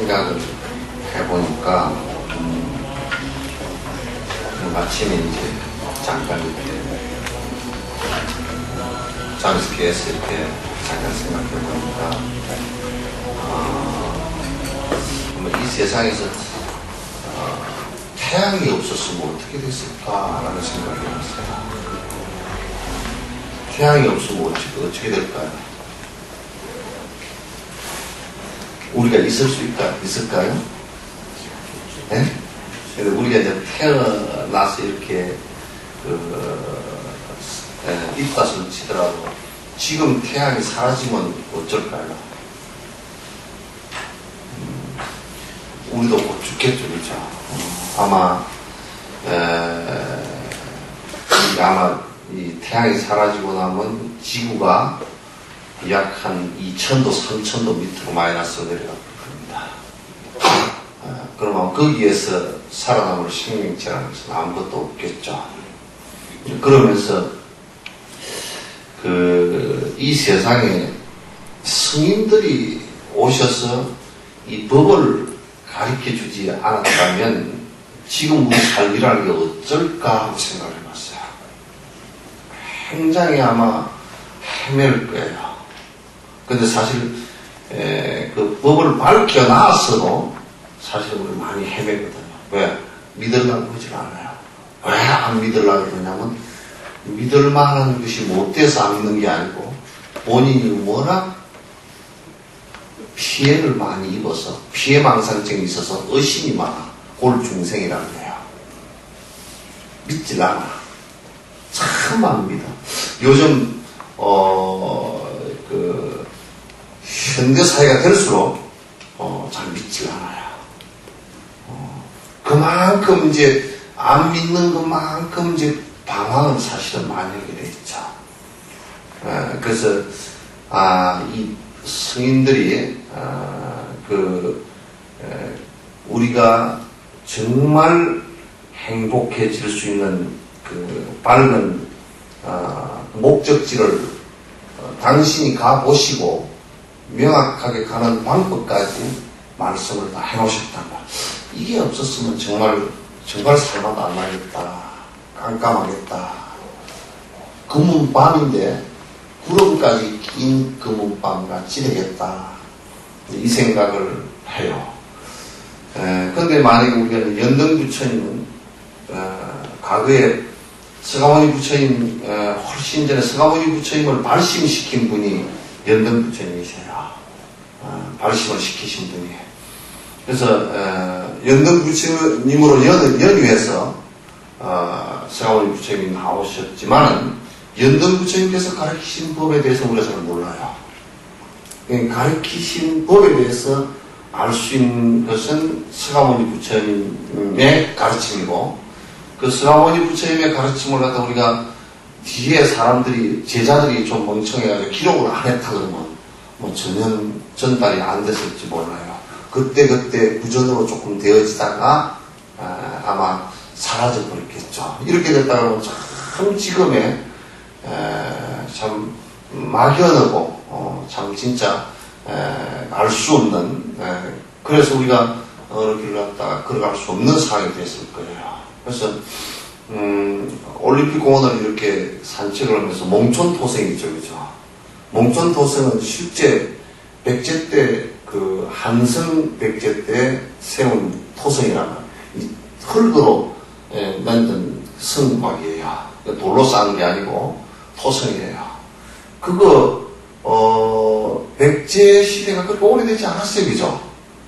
생각을 해보니까 마침에 이제 잠깐 이렇게 잠에서 깨서 이렇게 잠깐 생각해보니까 이 세상에서 태양이 없었으면 어떻게 됐을까라는 생각이 들었어요. 태양이 없으면 어떻게 될까요? 우리가 있을 수 있을까요? 네? 근데 우리가 이제 태어나서 이렇게 입맛을 치더라도 지금 태양이 사라지면 어쩔까요? 우리도 곧 죽겠죠, 그렇죠? 아마 이 태양이 사라지고 나면 지구가 약 한 2,000도, 3,000도 밑으로 마이너스로 내려갈 겁니다. 그러면 거기에서 살아남을 생명체라는 것은 아무것도 없겠죠. 그러면서 이 세상에 스님들이 오셔서 이 법을 가르쳐 주지 않았다면 지금 우리 살기라는 게 어쩔까 하고 생각을 해봤어요. 굉장히 아마 헤맬 거예요. 근데 사실 그 법을 밝혀 놨어도 사실 우리 많이 헤매거든요. 왜? 믿으려고 하질 않아요. 왜 안 믿으려고 그러냐면 믿을 만한 것이 못 돼서 안 믿는 게 아니고 본인이 워낙 피해를 많이 입어서 피해망상증이 있어서 의심이 많아. 올 중생이라는 거예요. 믿질 않아. 참 안 믿어. 요즘 현대사회가 될수록 잘 믿질 않아요. 그만큼 이제 안 믿는 것만큼 이제 방황은 사실은 많이 하게 돼 있죠. 그래서 이 성인들이 우리가 정말 행복해질 수 있는 그 밝은 목적지를 당신이 가보시고 명확하게 가는 방법까지 말씀을 다 해놓으셨단 말이에요. 이게 없었으면 정말 살맛 안 나겠다. 깜깜하겠다. 검은 밤인데 구름까지 낀 검은 밤같이 되겠다. 이 생각을 해요. 그런데 만약에 우리가 연등부처님은 과거에 서가모니 부처님 훨씬 전에 서가모니 부처님을 발심시킨 분이 연등부처님이세요. 발심을 시키신 분이에요. 그래서 연등부처님으로 연유해서 서가모니 부처님이 나오셨지만은 연등부처님께서 가르치신 법에 대해서 우리가 잘 몰라요. 가르치신 법에 대해서 알 수 있는 것은 서가모니 부처님의 가르침이고, 그 서가모니 부처님의 가르침을 갖다 우리가 뒤에 제자들이 좀 멍청해가지고 기록을 안 했다 그러면 뭐 전혀 전달이 안 됐을지 몰라요. 그때 구전으로 조금 되어지다가 아마 사라져 버렸겠죠. 이렇게 됐다 그러면 참 지금의 참 막연하고 참 진짜 알 수 없는 그래서 우리가 어느 길을 갔다가 걸어갈 수 없는 상황이 됐을 거예요. 그래서 올림픽 공원을 이렇게 산책을 하면서 몽촌토성이죠, 그죠? 몽촌토성은 실제 백제 때 그 한성 백제 때 세운 토성이라는 흙으로 만든 성막이에요. 돌로 쌓은 게 아니고 토성이에요. 그거 백제 시대가 그렇게 오래되지 않았어요, 그죠?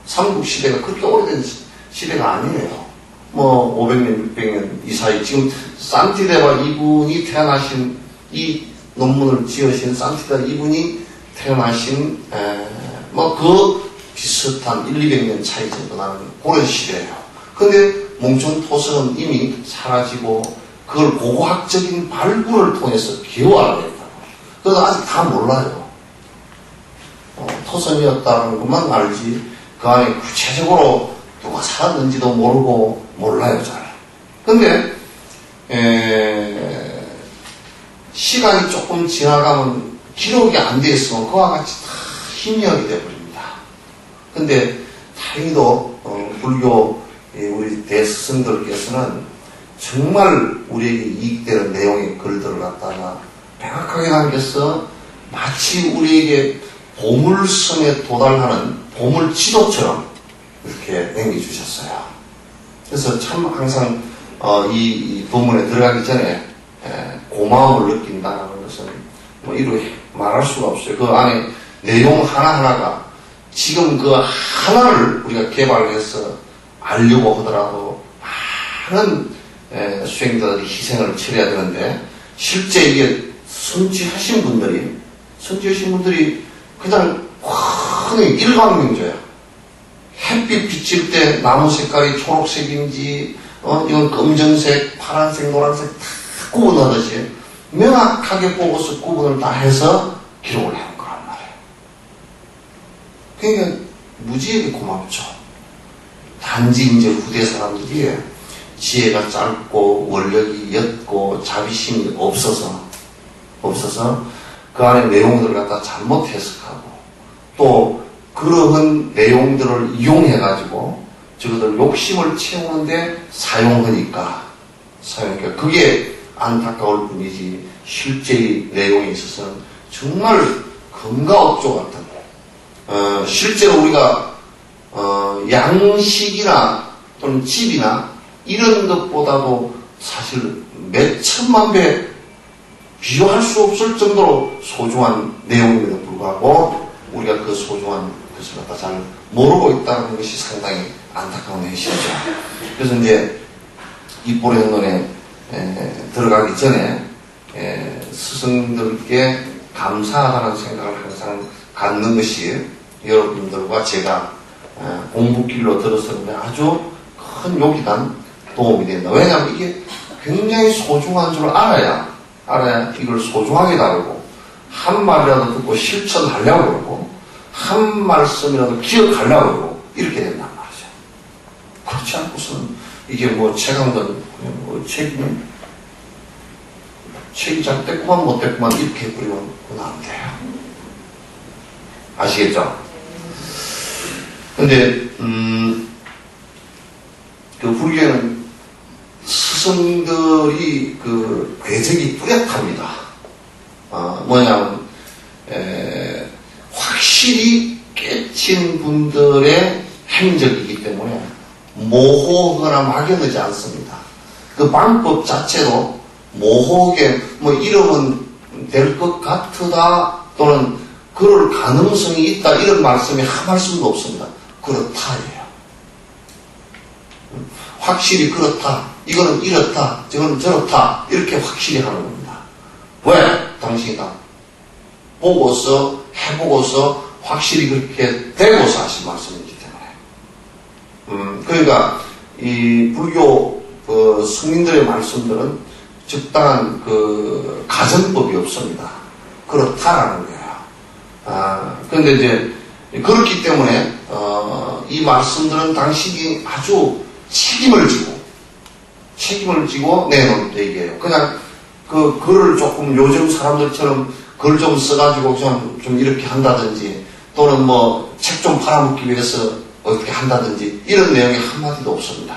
삼국 시대가 그렇게 오래된 시대가 아니에요. 뭐 500년, 600년 이 사이 지금 산티데바 이분이 태어나신 이 논문을 지으신 산티데바 이분이 태어나신 뭐 그 비슷한 200년 차이 정도 나는 그런 시대예요. 근데 몽촌토성은 이미 사라지고 그걸 고고학적인 발굴을 통해서 겨우 알아냈다. 그래서 아직 다 몰라요. 토성이었다는 것만 알지 그 안에 구체적으로 누가 살았는지도 모르고 몰라요, 잘. 근데 시간이 조금 지나가면 기록이 안 돼 있으면 그와 같이 다 희미하게 돼버립니다. 근데 다행히도 불교 우리 대스승들께서는 정말 우리에게 이익되는 내용의 글들을 갖다가 명확하게 남겨서 마치 우리에게 보물섬에 도달하는 보물 지도처럼 이렇게 남겨주셨어요. 그래서 참 항상 이 본문에 들어가기 전에 고마움을 느낀다는 것은 뭐 이루 말할 수가 없어요. 그 안에 내용 하나하나가 지금 그 하나를 우리가 개발해서 알려고 하더라도 많은 수행자들이 희생을 치러야 되는데 실제 이게 성취하신 분들이 그냥 흔히 일광명조야. 햇빛 비칠 때 나무 색깔이 초록색인지 이건 검정색, 파란색, 노란색 다 구분하듯이 명확하게 보고서 구분을 다 해서 기록을 해온 거란 말이에요. 그러니까 무지하게 고맙죠. 단지 이제 후대 사람들이 지혜가 짧고 원력이 옅고 자비심이 없어서 그 안에 내용들을 갖다 잘못 해석하고 또 그러한 내용들을 이용해가지고 저것들 욕심을 채우는데 사용하니까 그게 안타까울 뿐이지 실제의 내용에 있어서는 정말 금가옥조 같은 실제로 우리가 양식이나 또는 집이나 이런 것보다도 사실 몇 천만 배 비교할 수 없을 정도로 소중한 내용임에도 불구하고 우리가 그 소중한 것을 갖다 잘 모르고 있다는 것이 상당히 안타까운 현실이죠. 그래서 이제 이 보령론에 들어가기 전에 스승들께 감사하다는 생각을 항상 갖는 것이 여러분들과 제가 공부길로 들었었는데 아주 큰 요기단 도움이 된다. 왜냐하면 이게 굉장히 소중한 줄 알아야 이걸 소중하게 다루고 한 말이라도 듣고 실천하려고 그러고 한 말씀이라도 기억하려고 그러고 이렇게 된단 말이죠. 그렇지 않고서는 이게 뭐 책한건 뭐 책이 잘 됐구만 못 됐구만 이렇게 해버리면 안 돼요. 아시겠죠? 근데 그 불교에는 스승들이 그 궤적이 뚜렷합니다. 뭐냐면 확실히 깨친 분들의 행적이기 때문에 모호하거나 막연하지 않습니다. 그 방법 자체도 모호하게 뭐 이러면 될 것 같으다 또는 그럴 가능성이 있다 이런 말씀이 한 말씀도 없습니다. 그렇다예요. 확실히 그렇다. 이거는 이렇다. 저거는 저렇다. 이렇게 확실히 하는 겁니다. 왜? 당신이 다 보고서 해보고서 확실히 그렇게 되고서 하신 말씀이기 때문에. 그러니까 이 불교 그 스님들의 말씀들은 적당한 그 가정법이 없습니다. 그렇다라는 거예요. 그런데 이제 그렇기 때문에 이 말씀들은 당신이 아주 책임을 지고 내놓은 얘기예요. 그냥 그 글을 조금 요즘 사람들처럼 글 좀 써가지고 좀 이렇게 한다든지 또는 뭐 책 좀 팔아먹기 위해서 어떻게 한다든지 이런 내용이 한마디도 없습니다.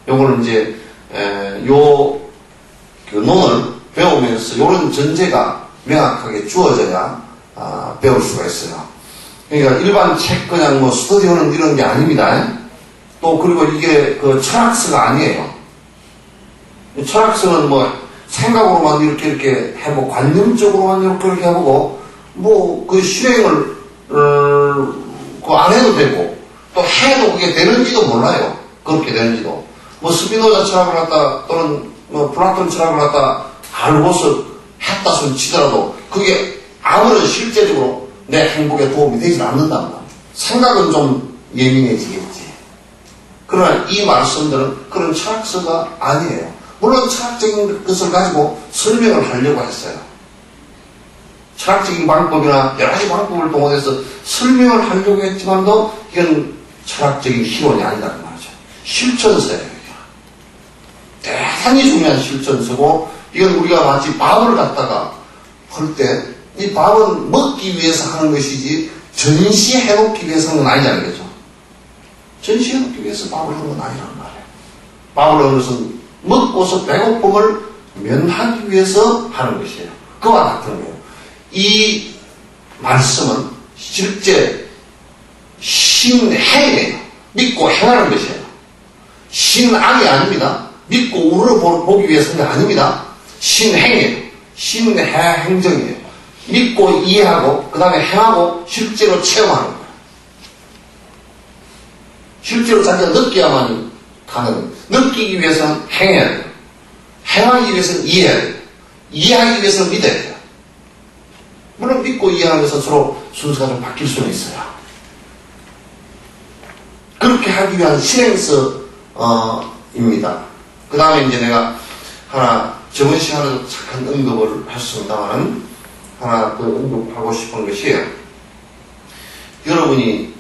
요거는 이제 그 논을 배우면서 요런 전제가 명확하게 주어져야 배울 수가 있어요. 그러니까 일반 책 그냥 뭐 스터디하는 이런 게 아닙니다. 또 그리고 이게 그 철학서가 아니에요. 철학서는 뭐 생각으로만 이렇게 해보고 관념적으로만 이렇게 해보고 뭐 그 실행을 그 안 해도 되고 또 해도 그게 되는지도 몰라요. 그렇게 되는지도. 뭐 스피노자 철학을 갖다 또는 뭐 플라톤 철학을 갖다 알고서 했다 손 치더라도 그게 아무런 실제적으로 내 행복에 도움이 되지 않는단 말이에요. 생각은 좀 예민해지겠지. 그러나 이 말씀들은 그런 철학서가 아니에요. 물론 철학적인 것을 가지고 설명을 하려고 했어요. 철학적인 방법이나 여러 가지 방법을 동원해서 설명을 하려고 했지만도 이건 철학적인 희론이 아니라는 말이죠. 실천서예요. 대단히 중요한 실천서고 이건 우리가 마치 밥을 갖다가 할 때 이 밥은 먹기 위해서 하는 것이지 전시해놓기 위해서 하는 건 아니잖아요. 그죠? 전시하기 위해서 밥을 하는 건 아니란 말이에요. 밥을 하는 것은 먹고서 배고픔을 면하기 위해서 하는 것이에요. 그와 같은 거예요. 이 말씀은 실제 신행이에요. 믿고 행하는 것이에요. 신앙이 아닙니다. 믿고 우러보기 위해서는 아닙니다. 신행이에요. 신행정이에요. 믿고 이해하고 그 다음에 행하고 실제로 체험하는 거예요. 실제로 자기가 느껴야만 가능해요. 느끼기 위해서는 행해야 돼요. 행하기 위해서는 이해해야 돼요. 이해하기 위해서는 믿어야 돼요. 물론 믿고 이해하면서 서로 순서가 좀 바뀔 수는 있어요. 그렇게 하기 위한 실행서입니다. 그 다음에 이제 내가 하나 저번 시간에도 잠깐 언급을 했습니다만은 하나 더 언급하고 싶은 것이에요. 여러분이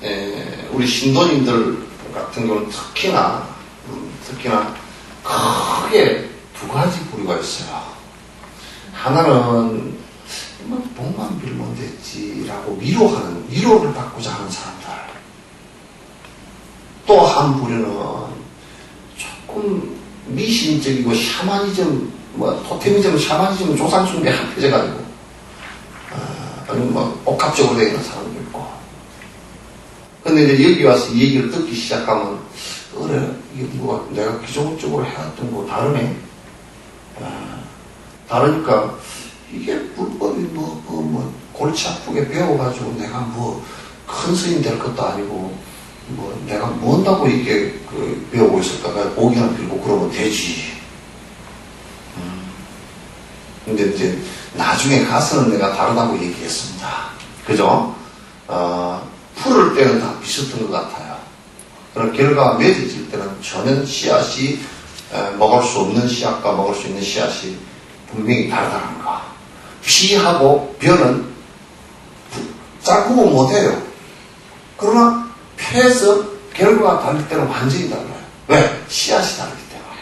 우리 신도님들 같은 경우는 특히나 크게 두 가지 부류가 있어요. 하나는 뭐 돈만 빌면 됐지라고 위로를 받고자 하는 사람들. 또 한 부류는 조금 미신적이고 샤머니즘, 토테미즘, 샤머니즘, 조상숭배 합해져가지고 아니면 복합적으로 되어 있는 사람도 있고. 근데 이제 여기 와서 이 얘기를 듣기 시작하면 그래, 이게 내가 기존적으로 해왔던 거 다르네. 다르니까 이게 불법이 골치 아프게 배워가지고 내가 큰 스님 될 것도 아니고 내가 뭔다고 이게 배우고 있을까? 고기나 빌고 그러면 되지. 근데 이제 나중에 가서는 내가 다르다고 얘기했습니다. 그죠? 풀을 때는 다 비슷한 것 같아요. 그런 결과가 맺어질 때는 전혀 씨앗이 먹을 수 없는 씨앗과 먹을 수 있는 씨앗이 분명히 다르다는 거. 피하고 벼는 짝구고 못해요. 그러나 폐에서 결과가 다를 때는 완전히 달라요. 왜? 씨앗이 다르기 때문에.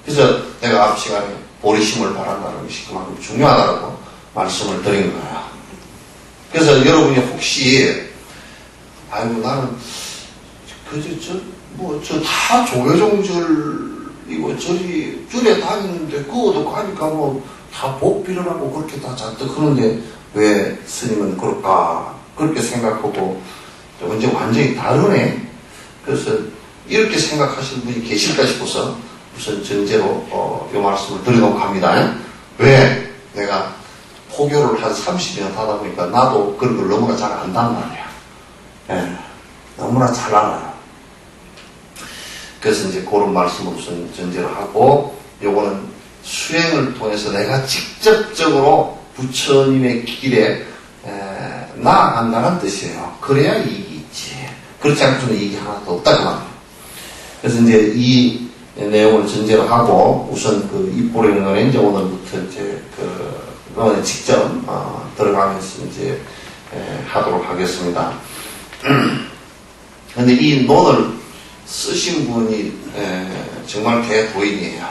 그래서 내가 앞 시간에 보리심을 바란다는 것이 그만큼 중요하다고 말씀을 드린 거예요. 그래서 여러분이 혹시 아이고 나는 다 조계종절이고 절에 다니는데 그거도 가니까 다 복 빌어라고 그렇게 다 잔뜩 하는데 왜 스님은 그럴까 그렇게 생각하고 언제 완전히 다르네. 그래서 이렇게 생각하시는 분이 계실까 싶어서 우선 전제로 이 말씀을 드리도록 합니다. 왜? 내가 포교를 한 30년 하다 보니까 나도 그런 걸 너무나 잘 안단 말이야. 예, 너무나 잘 알아요. 그래서 이제 그런 말씀을 우선 전제로 하고 요거는 수행을 통해서 내가 직접적으로 부처님의 길에 나아간다는 뜻이에요. 그래야 이익이 있지. 그렇지 않고는 이익이 하나도 없다고 말이에요. 그래서 이제 이 내용을 전제로 하고 우선 입보령론에 이제 오늘부터 이제 논에 직접 들어가면서 이제 하도록 하겠습니다. 근데 이 논을 쓰신 분이 정말 대도인이에요.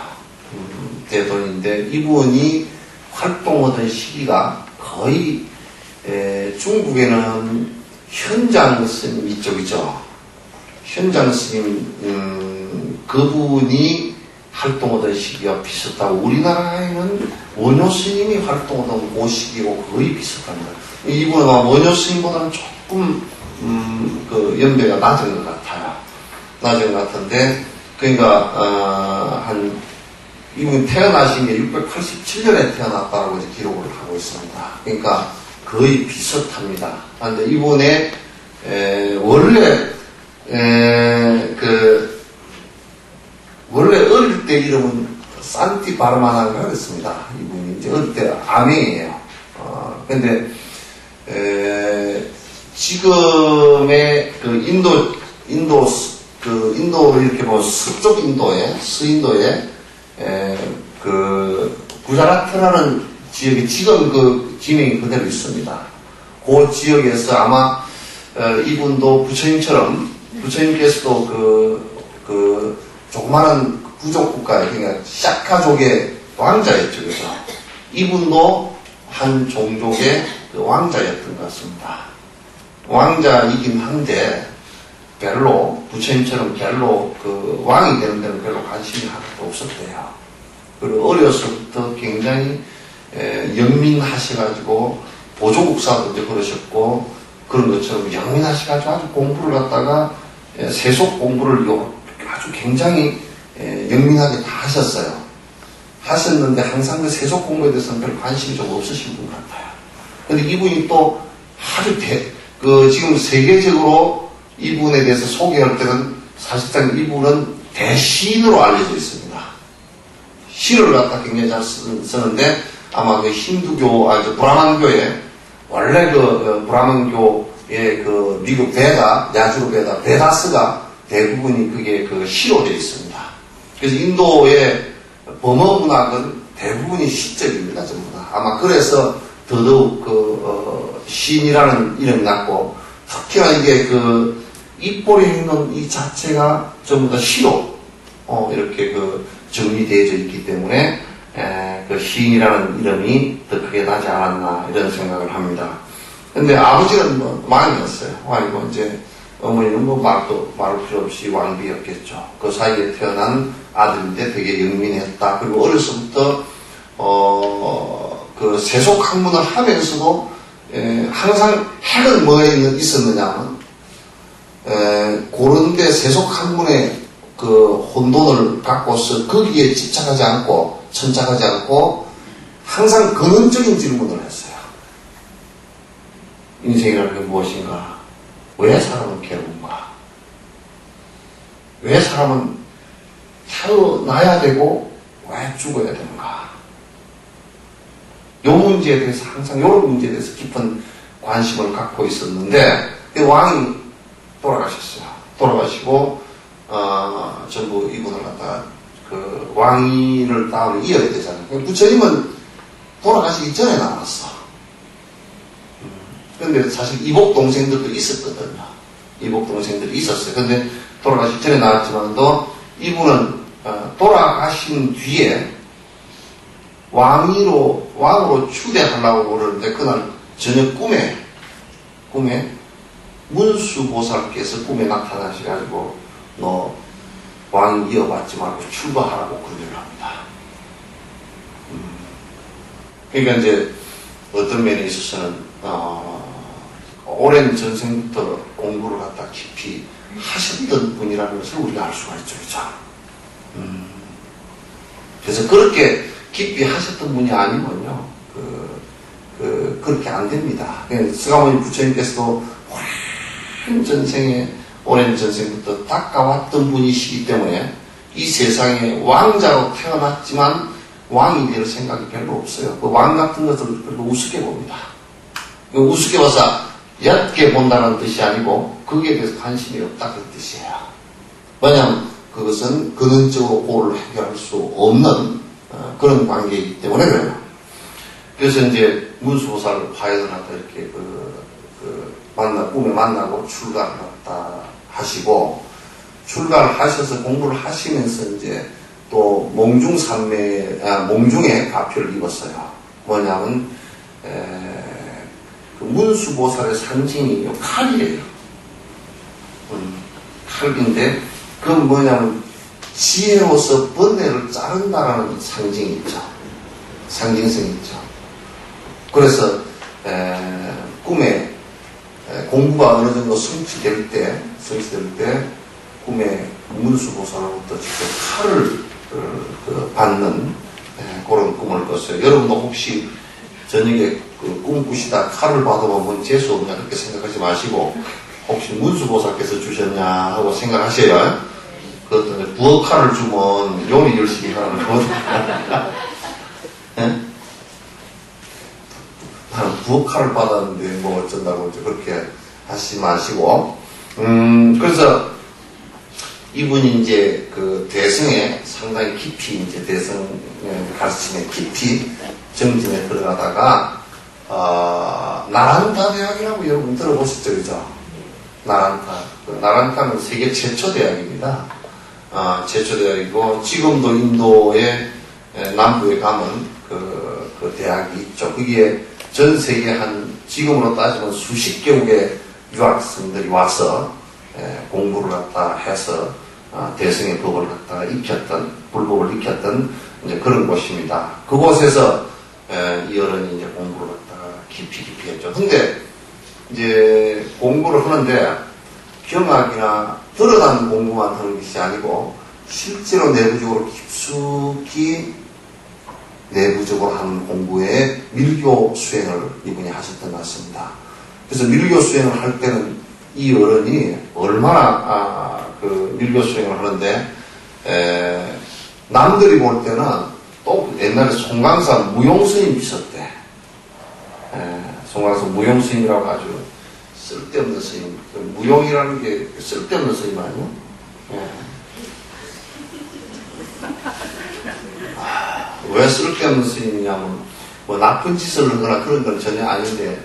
대도인인데 이분이 활동하던 시기가 거의 중국에는 현장 스님 이쪽이죠. 현장 스님 그분이 활동하던 시기가 비슷하고 우리나라에는 원효 스님이 활동하던 그 시기고 거의 비슷합니다. 이분은 원효 스님보다는 조금 연배가 낮은 것 같아요. 낮은 것 같은데 그러니까 이분이 태어나신 게 687년에 태어났다고 이제 기록을 하고 있습니다. 그러니까 거의 비슷합니다. 그런데 이분의 원래 어릴 때 이름은 산티 바르마나가 그랬습니다. 이분이 이제 어릴 때 아메이에요. 근데 지금의 인도를 이렇게 보면 서쪽 서인도에 구자라트라는 지역이 지금 지명이 그대로 있습니다. 그 지역에서 아마 이분도 부처님께서도 조그마한 부족 국가에 그러니까 샤카족의 왕자였죠. 그래서 이분도 한 종족의 왕자였던 것 같습니다. 왕자이긴 한데 별로, 부처님처럼 별로 그 왕이 되는 데는 별로 관심이 하나도 없었대요. 그리고 어려서부터 굉장히 영민하셔가지고 보조국사도 이제 그러셨고 그런 것처럼 영민하셔가지고 아주 공부를 갖다가 세속 공부를 아주 굉장히 영민하게 다 하셨어요. 하셨는데 항상 그 세속 공부에 대해서는 별 관심이 좀 없으신 분 같아요. 근데 이분이 또 아주 지금 세계적으로 이분에 대해서 소개할 때는 사실상 이분은 대시인으로 알려져 있습니다. 시를 갖다 굉장히 잘 쓰는데 아마 그 힌두교, 브라만교에 원래 그 브라만교의 그 미국 베다, 야주르 베다, 베다스가 대부분이 그게 그 시로 되어 있습니다. 그래서 인도의 범어 문학은 대부분이 시적입니다, 전부 다. 아마 그래서 더더욱 시인이라는 이름이 났고, 특히나 이게 입꼬리 행동 이 자체가 전부 다 시로, 이렇게 정리되어져 있기 때문에, 그 시인이라는 이름이 더 크게 나지 않았나, 이런 생각을 합니다. 근데 아버지는 왕이었어요. 왕이고, 이제, 어머니는 말을 필요 없이 왕비였겠죠. 그 사이에 태어난 아들인데 되게 영민했다. 그리고 어려서부터, 그 세속 학문을 하면서도, 항상 핵은 뭐에 있었느냐면, 그런데 세속 학문의 그 혼돈을 갖고서 거기에 집착하지 않고, 천착하지 않고, 항상 근원적인 질문을 했어요. 인생이라는 게 무엇인가? 왜 사람은 괴로운가? 왜 사람은 태어나야 되고 왜 죽어야 되는가? 이 문제에 대해서 항상 이런 문제에 대해서 깊은 관심을 갖고 있었는데 왕이 돌아가셨어요. 돌아가시고 전부 이분을 갖다가 그 왕위를 다음에 이어야 되잖아요. 부처님은 돌아가시기 전에 나왔어. 근데 사실 이복 동생들도 있었거든요. 이복 동생들이 있었어요. 근데 돌아가시기 전에 나왔지만도 이분은 돌아가신 뒤에 왕으로 추대하려고 그러는데 그날 저녁 꿈에 문수보살께서 꿈에 나타나셔가지고 너 왕 이어받지 말고 출가하라고 권유를 합니다. 그러니까 이제 어떤 면에 있어서는 오랜 전생부터 공부를 갖다 깊이 하셨던 분이라는 것을 우리가 알 수가 있죠. 그렇죠? 그래서 그렇게 깊이 하셨던 분이 아니면요, 그렇게 안 됩니다. 스가모니 부처님께서도 오랜 전생부터 닦아왔던 분이시기 때문에 이 세상에 왕자로 태어났지만 왕이 될 생각이 별로 없어요. 그 왕 같은 것을 별로 우습게 봅니다. 우습게 봐서 얕게 본다는 뜻이 아니고 거기에 대해서 관심이 없다 그 뜻이에요. 왜냐하면 그것은 근원적으로 그걸 해결할 수 없는 그런 관계이기 때문에 그래요. 그래서 이제 문수보살 화연을 갖다 이렇게 꿈에 만나고 출가를 갖다 하시고 출가를 하셔서 공부를 하시면서 이제 또 몽중에 가표를 입었어요. 뭐냐면 그 문수보살의 상징이 칼이에요. 칼인데 그건 뭐냐면 지혜로서 번뇌를 자른다라는 상징이 있죠. 상징성이 있죠. 그래서 꿈에 공부가 어느 정도 성취될 때 꿈에 문수보살로부터 직접 칼을 받는 그런 꿈을 꿨어요. 여러분도 혹시 저녁에 꿈 꾸시다 칼을 받아보면 뭔 재수 없냐 그렇게 생각하지 마시고 혹시 문수보살께서 주셨냐 하고 생각하셔요. 그것도 부엌칼을 주면 용이 열심히 하는 거거든요. 나는 부엌칼을 받았는데 뭐 어쩐다고 그렇게 하시지 마시고 그래서 이분이 이제 그 대승에 상당히 깊이 이제 대승 가르침에 깊이 정진에 들어가다가 나란타 대학이라고 여러분 들어보셨죠, 그죠? 나란타는 세계 최초 대학입니다. 최초 대학이고 지금도 인도의 남부에 가면 그 대학이 있죠. 거기에 전 세계 지금으로 따지면 수십 개국의 유학생들이 와서 공부를 갖다 해서 대승의 법을 갖다가 익혔던, 불법을 익혔던 이제 그런 곳입니다. 그곳에서 이 어른이 이제 공부를 갖다가 깊이 했죠. 근데 이제 공부를 하는데 경학이나 드러난 공부만 하는 것이 아니고 실제로 내부적으로 깊숙이 내부적으로 하는 공부에 밀교 수행을 이분이 하셨던 것 같습니다. 그래서 밀교 수행을 할 때는 이 어른이 얼마나 그 밀교 수행을 하는데 남들이 볼 때는 또 옛날에 송강사 무용스님 있었대. 송강사 무용스님이라고 아주 쓸데없는 스님. 무용이라는 게 쓸데없는 스님 아니에요? 왜 쓸데없는 스님이냐면 뭐 나쁜 짓을 하거나 그런 건 전혀 아닌데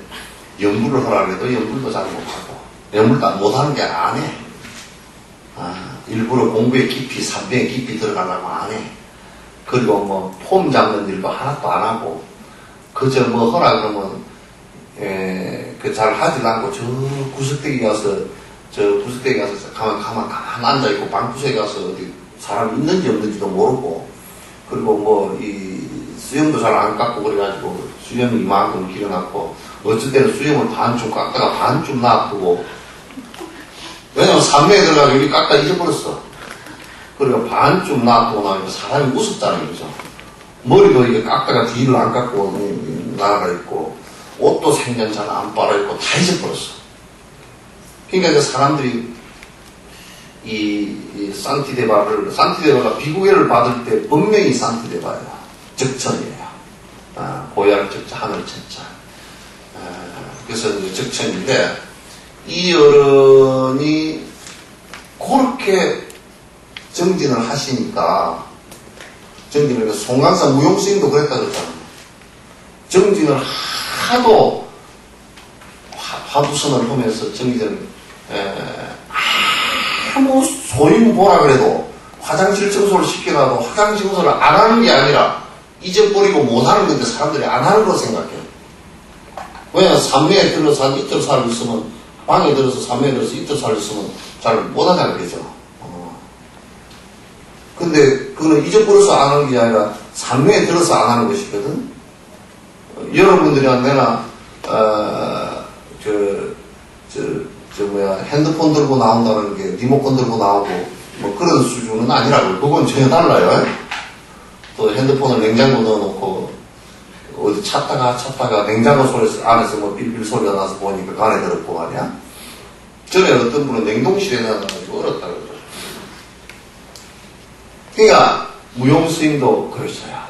연구를 하라 그래도 연구도 잘 못하고 연구도 못하는 게 안 해. 일부러 공부에 깊이 삼배에 깊이 들어가려고 안 해. 그리고 뭐 폼 잡는 일도 하나도 안 하고 그저 뭐 하라 그러면 그 잘 하질 않고 저 구석대기 가서 가만 앉아있고 방구석에 가서 어디 사람 있는지 없는지도 모르고 그리고 뭐 이 수염도 잘 안 깎고 그래가지고 수염이 이만큼 길어놨고 어쩔 때는 수염을 반쯤 깎다가 반쯤 놔두고 왜냐면 산매에 들어가서 여기 깎다 잊어버렸어. 그리고 반쯤 놔두고 나니까 사람이 우습잖아요. 그죠? 머리도 이게 깎다가 뒤를 안 깎고 나가 있고 옷도 생전 잘 안 빨아입고 다 잊어버렸어. 그러니까 이제 사람들이 이 산티데바가 비구애를 받을 때 분명히 산티데바예요. 적천이에요. 고야를 적자, 하늘 천자. 그래서 이제 적천인데, 이 어른이 그렇게 정진을 하시니까, 송강사 무용스님도 그랬다 그랬잖아요. 정진을 하도 화두선을 하면서 정진을, 아무 소임 보라 그래도 화장실 청소를 시켜놔도 화장실 청소를 안 하는 게 아니라 잊어버리고 못 하는 건데 사람들이 안 하는 걸 생각해요. 왜냐면 산매에 들어서 한 이틀 살고 있으면 방에 들어서 산매에 들어서 이틀 살고 있으면 잘 못 하잖아요. 그죠? 근데 그거는 잊어버려서 안 하는 게 아니라 산매에 들어서 안 하는 것이거든. 여러분들이랑 내가 핸드폰 들고 나온다는 게 리모컨 들고 나오고 뭐 그런 수준은 아니라고요. 그건 전혀 달라요. 또 핸드폰을 냉장고 넣어놓고 어디 찾다가 냉장고 소리 안에서 뭐 빌빌 소리가 나서 보니까 간에 들었고 말이야. 전에 어떤 분은 냉동실에 넣어가지고 얼었다 그러죠. 그러니까 무용스님도 그랬어요.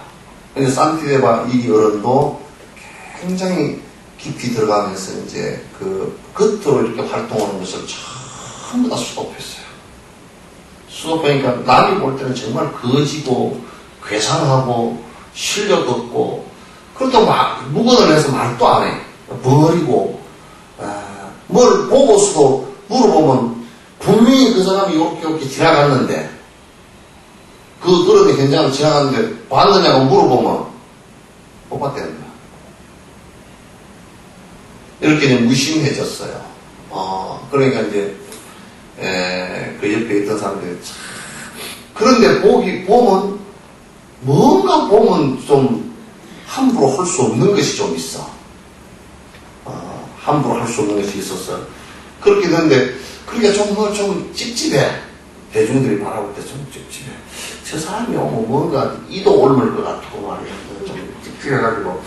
근데 산티데바 이 어른도 굉장히 깊이 들어가면서 이제 그 겉으로 이렇게 활동하는 것을 전부 다 수업했어요. 수업하니까 남이 볼 때는 정말 거지고 괴상하고 실력 없고 그렇다고 막 묵언을 해서 말도 안 해. 버리고 뭘 보고서도 물어보면 분명히 그 사람이 이렇게 지나갔는데 그런 현장을 지나갔는데 봤느냐고 물어보면 못 봤다는 거야. 이렇게 이제 무심해졌어요. 그러니까 이제, 그 옆에 있던 사람들이 참. 그런데 보면, 뭔가 보면 좀 함부로 할 수 없는 것이 좀 있어. 함부로 할 수 없는 것이 있었어. 그렇게 됐는데, 그러니까 좀 찝찝해. 대중들이 바라볼 때 좀 찝찝해. 저 사람이 오면 뭔가 이도 옮을 것 같고 말이야. 좀 찝찝해가지고,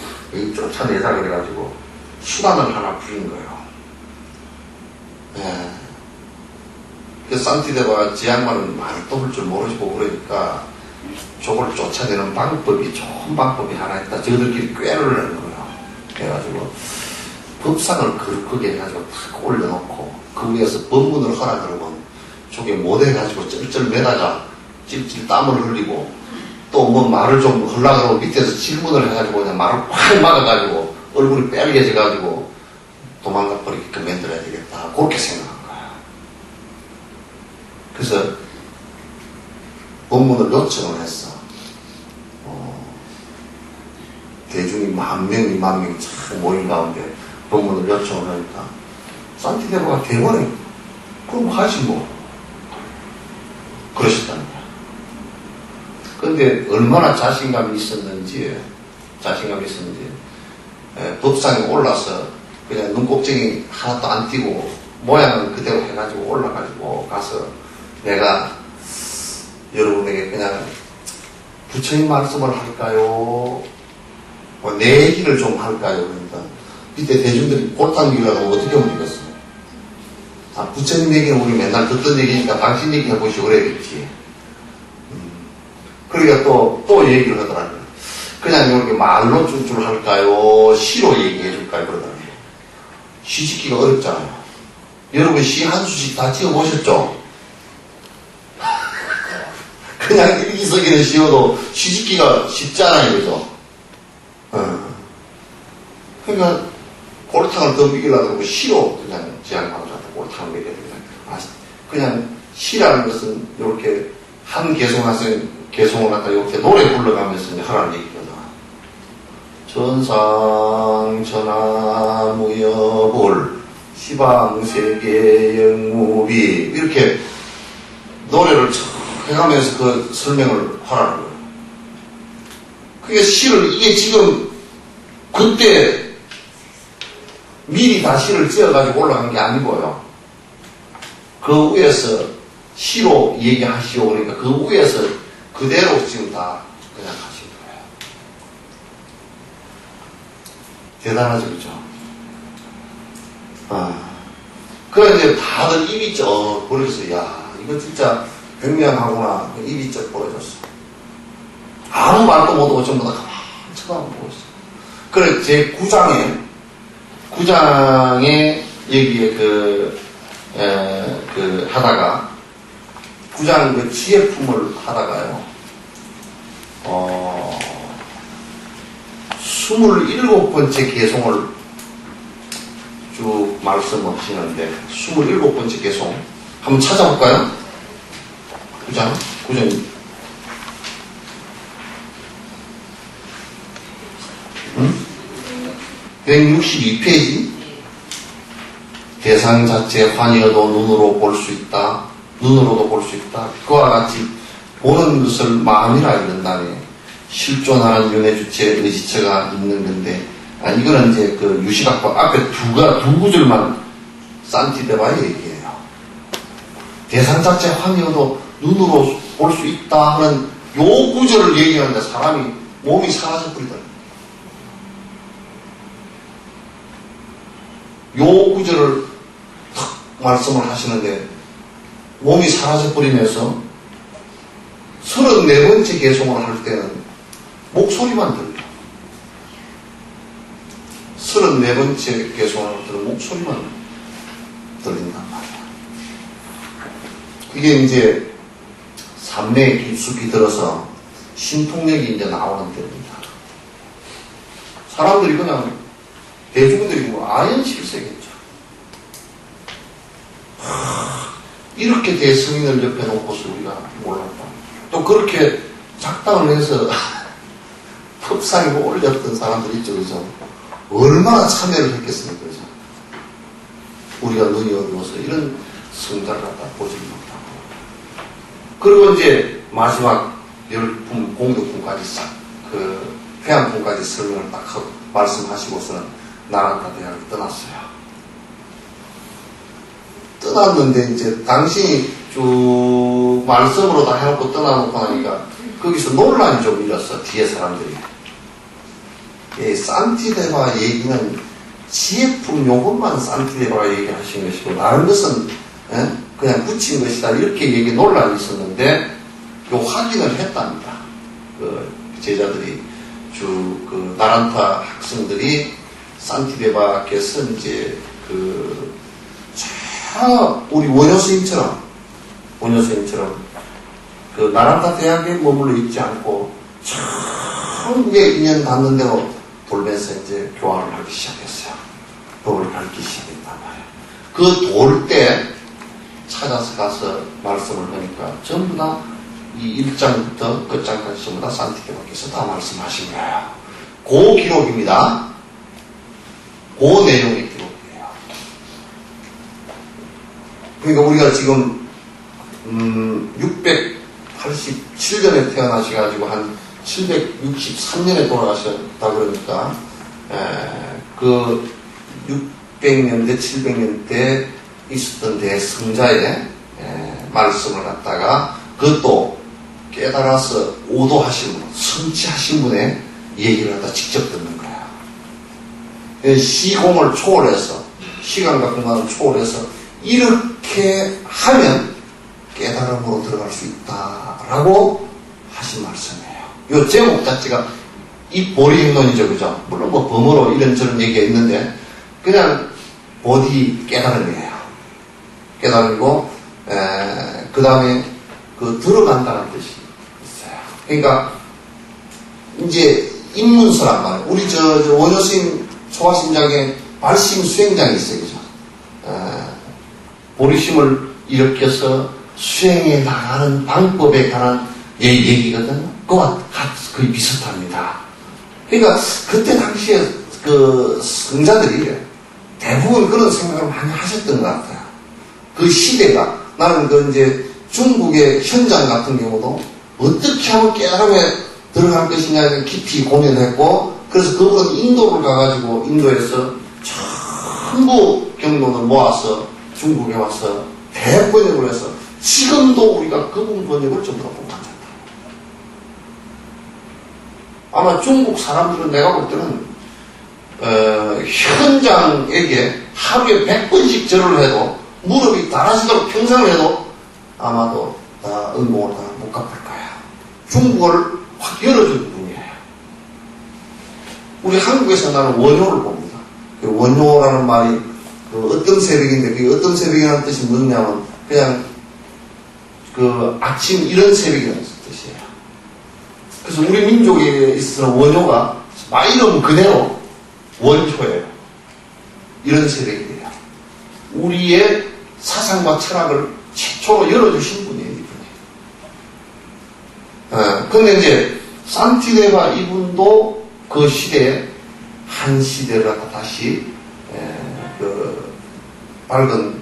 쫓아내자 그래가지고, 수단을 하나 부린 거예요. 그 산티데바가 지 양반은 말도 할 줄 모르고 그러니까 저걸 쫓아내는 방법이 좋은 방법이 하나 있다. 저들끼리 꾀를 내는 거예요. 그래가지고 법상을 그렇게 해가지고 탁 올려놓고 그 위에서 법문을 하라 그러면 저게 못해가지고 쩔쩔 매다가 찔찔 땀을 흘리고 또 뭐 말을 좀 하려고 그러고 밑에서 질문을 해가지고 그냥 말을 확 막아가지고 얼굴이 빨개져가지고 도망가 버리게끔 만들어야 되겠다. 그렇게 생각한 거야. 그래서 법문을 요청을 했어. 대중이 10,000명, 20,000명이 참 모인 가운데 법문을 요청을 하니까 산티데바가 대번에 그럼 하지 뭐. 그러셨다는 거야. 그런데 얼마나 자신감이 있었는지, 법상에 올라서 그냥 눈곱쟁이 하나도 안 띄고 모양은 그대로 해가지고 올라가지고 가서 내가 여러분에게 그냥 부처님 말씀을 할까요? 뭐 내 얘기를 좀 할까요? 그러니까 밑에 대중들이 골탕 얘기라고 어떻게 움직였어? 아, 부처님 얘기는 우리 맨날 듣던 얘기니까 당신 얘기 해보시고 그래야겠지. 그러니까 또 얘기를 하더라고요. 그냥 이렇게 말로 줄줄 할까요? 시로 얘기해 줄까요? 그러더라고요. 시 짓기가 어렵잖아요. 여러분 시 한 수씩 다 지어보셨죠? 그냥 일기서기는 씌워도 시 짓기가 쉽잖아요. 그죠? 그러니까 골탕을 더 먹이려고 시로 그냥 지향하고자 골탕을 먹여야 되잖아요. 그냥 시라는 것은 이렇게 한 개송을 갖다 이렇게 노래 불러가면서 하라는 얘기거든. 전상 전하무여볼 시방세계 영무비 이렇게 노래를 쭉 해가면서 그 설명을 하라는 거예요. 그게 시를 이게 지금 그때 미리 다 시를 지어가지고 올라간 게 아니고요. 그 위에서 시로 얘기하시오. 그러니까 그 위에서 그대로 지금 다 그냥 하신 거예요. 대단하죠, 그죠? 그래, 이제 다들 입이 쩍 벌어졌어. 야, 이거 진짜 백명하구나. 입이 쩍 벌어졌어. 아무 말도 못하고 전부 다 가만히 쳐다보고 있어. 그래, 제 구장에 여기에 하다가, 구장 그 지혜품을 하다가요, 27번째 개송을 쭉 말씀을 하시는데, 27번째 개송. 한번 찾아볼까요? 구장. 162페이지. 대상 자체 환희여도 눈으로 볼 수 있다. 눈으로도 볼 수 있다. 그와 같이 보는 것을 마음이라 이른다네. 실존하는 윤회주체의 의지체가 있는 건데, 이거는 이제 그 유시각법 앞에 두 구절만 산티데바의 얘기예요. 대상 자체 환희여도 눈으로 볼 수 있다 하는 요 구절을 얘기하는데 사람이 몸이 사라져 버리더라고요. 요 구절을 탁 말씀을 하시는데 몸이 사라져 버리면서 34번째 개송을 할 때는 목소리만 들려. 34번째 개송을 할 때는 목소리만 들린단 말이야. 그게 이제 삼매에 깊숙이 들어서 신통력이 이제 나오는 때입니다. 사람들이 그냥 대중들이 뭐 아연실세겠죠. 이렇게 대승인을 옆에 놓고서 우리가 몰랐다. 또 그렇게 작당을 해서 법상에 올렸던 사람들이 있죠. 그죠? 얼마나 참여를 했겠습니까? 그죠? 우리가 눈이 어두워서 이런 성자를 갖다 보지 못하고. 그리고 이제 마지막 열품, 공덕품까지 싹, 회양품까지 설명을 딱 하고 말씀하시고서는 나라타 대학을 떠났어요. 떠났는데 이제 당신이 쭉 말씀으로 다 해놓고 떠나놓고 나니까 거기서 논란이 좀 일었어. 뒤에 사람들이. 산티데바 얘기는 지혜품 요것만 산티데바가 얘기하신 것이고 다른 것은 그냥 붙인 것이다. 이렇게 논란이 있었는데 요 확인을 했답니다. 그 제자들이 나란타 학생들이 산티데바께서 이제 우리 원효 스님처럼 그 나란타 대학에 머물러 있지 않고 천국에 인연 닿는 대로 돌면서 이제 교화를 하기 시작했어요. 법을 가르치기 시작했단 말이에요. 그 돌 때 찾아서 가서 말씀을 하니까 전부 다 이 1장부터 끝장까지 전부 다 산티데바께서 다 말씀하신 거예요. 그 기록입니다. 그 내용의 기록이에요. 그러니까 우리가 지금 687년에 태어나셔가지고 한 763년에 돌아가셨다 그러니까 그 600년대 700년대 있었던 대성자의 말씀을 갖다가 그것도 깨달아서 오도하신 분, 성취하신 분의 얘기를 갖다 직접 듣는 거예요. 시공을 초월해서 시간과 공간을 초월해서 이렇게 하면 깨달음으로 들어갈 수 있다라고 하신 말씀이에요. 이 제목 자체가 이 보리행론이죠, 그죠? 물론 뭐 범어로 이런저런 얘기가 있는데 그냥 보디 깨달음이에요. 깨달음이고 그 다음에 그 들어간다는 뜻이 있어요. 그러니까 이제 입문서란 말이에요. 우리 원효 스님 초화심장에 발심 수행장이 있어요, 그죠? 보리심을 일으켜서 수행해 나가는 방법에 관한 얘기거든요. 그와 거의 비슷합니다. 그러니까 그때 당시에 그 성자들이 대부분 그런 생각을 많이 하셨던 것 같아요. 그 시대가 나는 그 이제 중국의 현장 같은 경우도 어떻게 하면 깨달음에 들어갈 것이냐 깊이 고민했고 그래서 그분은 인도를 가가지고 인도에서 전부 경론을 모아서 중국에 와서 대번역을 해서 지금도 우리가 그분 번역을 좀 더 못 합니다. 아마 중국 사람들은 내가 볼 때는 현장에게 하루에 100번씩 절을 해도 무릎이 달아지도록 평생을 해도 아마도 다 은공을 다 못 갚을 거야. 중국어를 확 열어준 분이에요. 우리 한국에서 나는 원효를 봅니다. 그 원효라는 말이 그 어떤 새벽인데 그 어떤 새벽이라는 뜻이 뭐냐면 그냥 그 아침 이런 새벽이라는 뜻이에요. 그래서 우리 민족에 있어서 원효가 말 이름 그대로 원효예요. 이런 새벽이에요. 우리의 사상과 철학을 최초로 열어주신 분이에요, 이분이. 근데 이제 산티데바 이분도 그 시대에 한 시대를 갖다 다시 그 밝은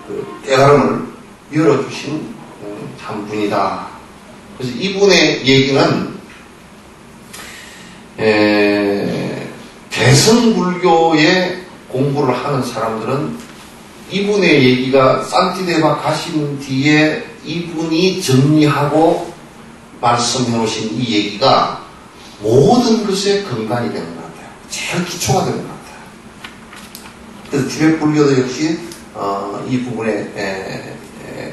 그 깨달음을 열어주신 한 분이다. 그래서 이분의 얘기는 대성불교의 공부를 하는 사람들은 이분의 얘기가 산티데바 가신 뒤에 이분이 정리하고 말씀해 오신 이 얘기가 모든 것의 근간이 되는 것 같아요. 제일 기초가 되는 것 같아요. 그래서 티베트 불교도 역시 이 부분에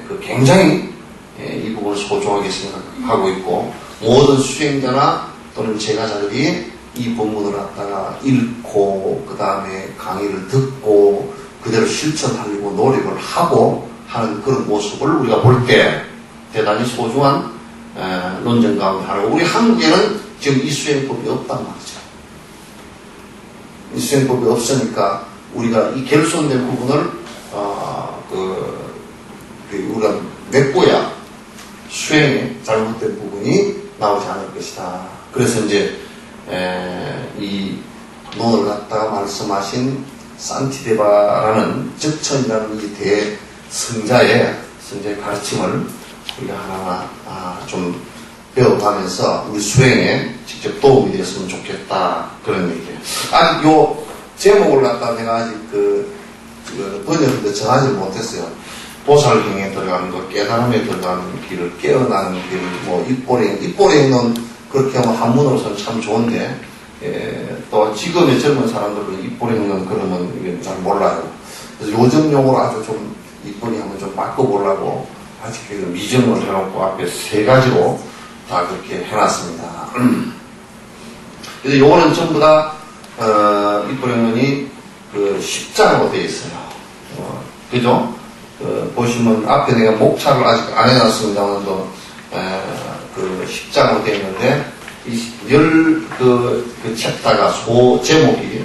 그 굉장히 이 부분을 소중하게 생각하고 있고 모든 수행자나 또는 제가자들이 이 본문을 갖다가 읽고 그 다음에 강의를 듣고 그대로 실천하려고 노력을 하고 하는 그런 모습을 우리가 볼 때 대단히 소중한 논쟁 가운데 하나고 우리 한국에는 지금 이 수행법이 없단 말이죠. 이 수행법이 없으니까 우리가 이 결손된 부분을 우리가 메꿔야 수행에 잘못된 부분이 나오지 않을 것이다. 그래서 이제 이 논을 갖다가 말씀하신 산티데바라는 적천이라는 이 대성자의 가르침을 우리가 하나하나 좀 배워가면서 우리 수행에 직접 도움이 되었으면 좋겠다. 그런 얘기예요. 아직 요 제목을 갖다가 내가 아직 그 번역인데 정하지 못했어요. 보살경에 들어가는 것, 깨달음에 들어가는 길을, 깨어나는 길, 뭐, 입보랭은 그렇게 하면 한문으로서는 참 좋은데, 또 지금의 젊은 사람들은 입보랭은 그러면 이게 잘 몰라요. 그래서 요즘 용어로 아주 좀 이쁘게 한번 좀 바꿔보려고 아직 미정을 해놓고 앞에 3가지로 다 그렇게 해놨습니다. 그래서 요거는 전부 다, 입보랭은이 그 10장으로 되어 있어요. 그죠? 보시면 앞에 내가 목차를 아직 안 해놨습니다만 그 10장으로 되어 있는데 그 챕터가 소 제목이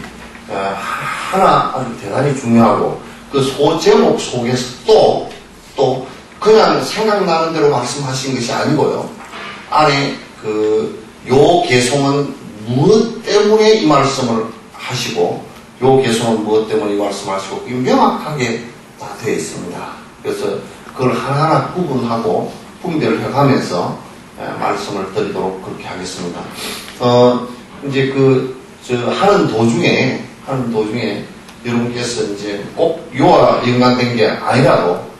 하나 아주 대단히 중요하고 그 소 제목 속에서 또 그냥 생각나는 대로 말씀하신 것이 아니고요. 안에 요 개송은 무엇 때문에 이 말씀을 하시고 요 개송은 무엇 때문에 이 말씀을 하시고 명확하게 다 되어 있습니다. 그래서 그걸 하나하나 구분하고 분별을 해가면서 말씀을 드리도록 그렇게 하겠습니다. 이제 하는 도중에 여러분께서 이제 꼭 요와 연관된 게 아니라도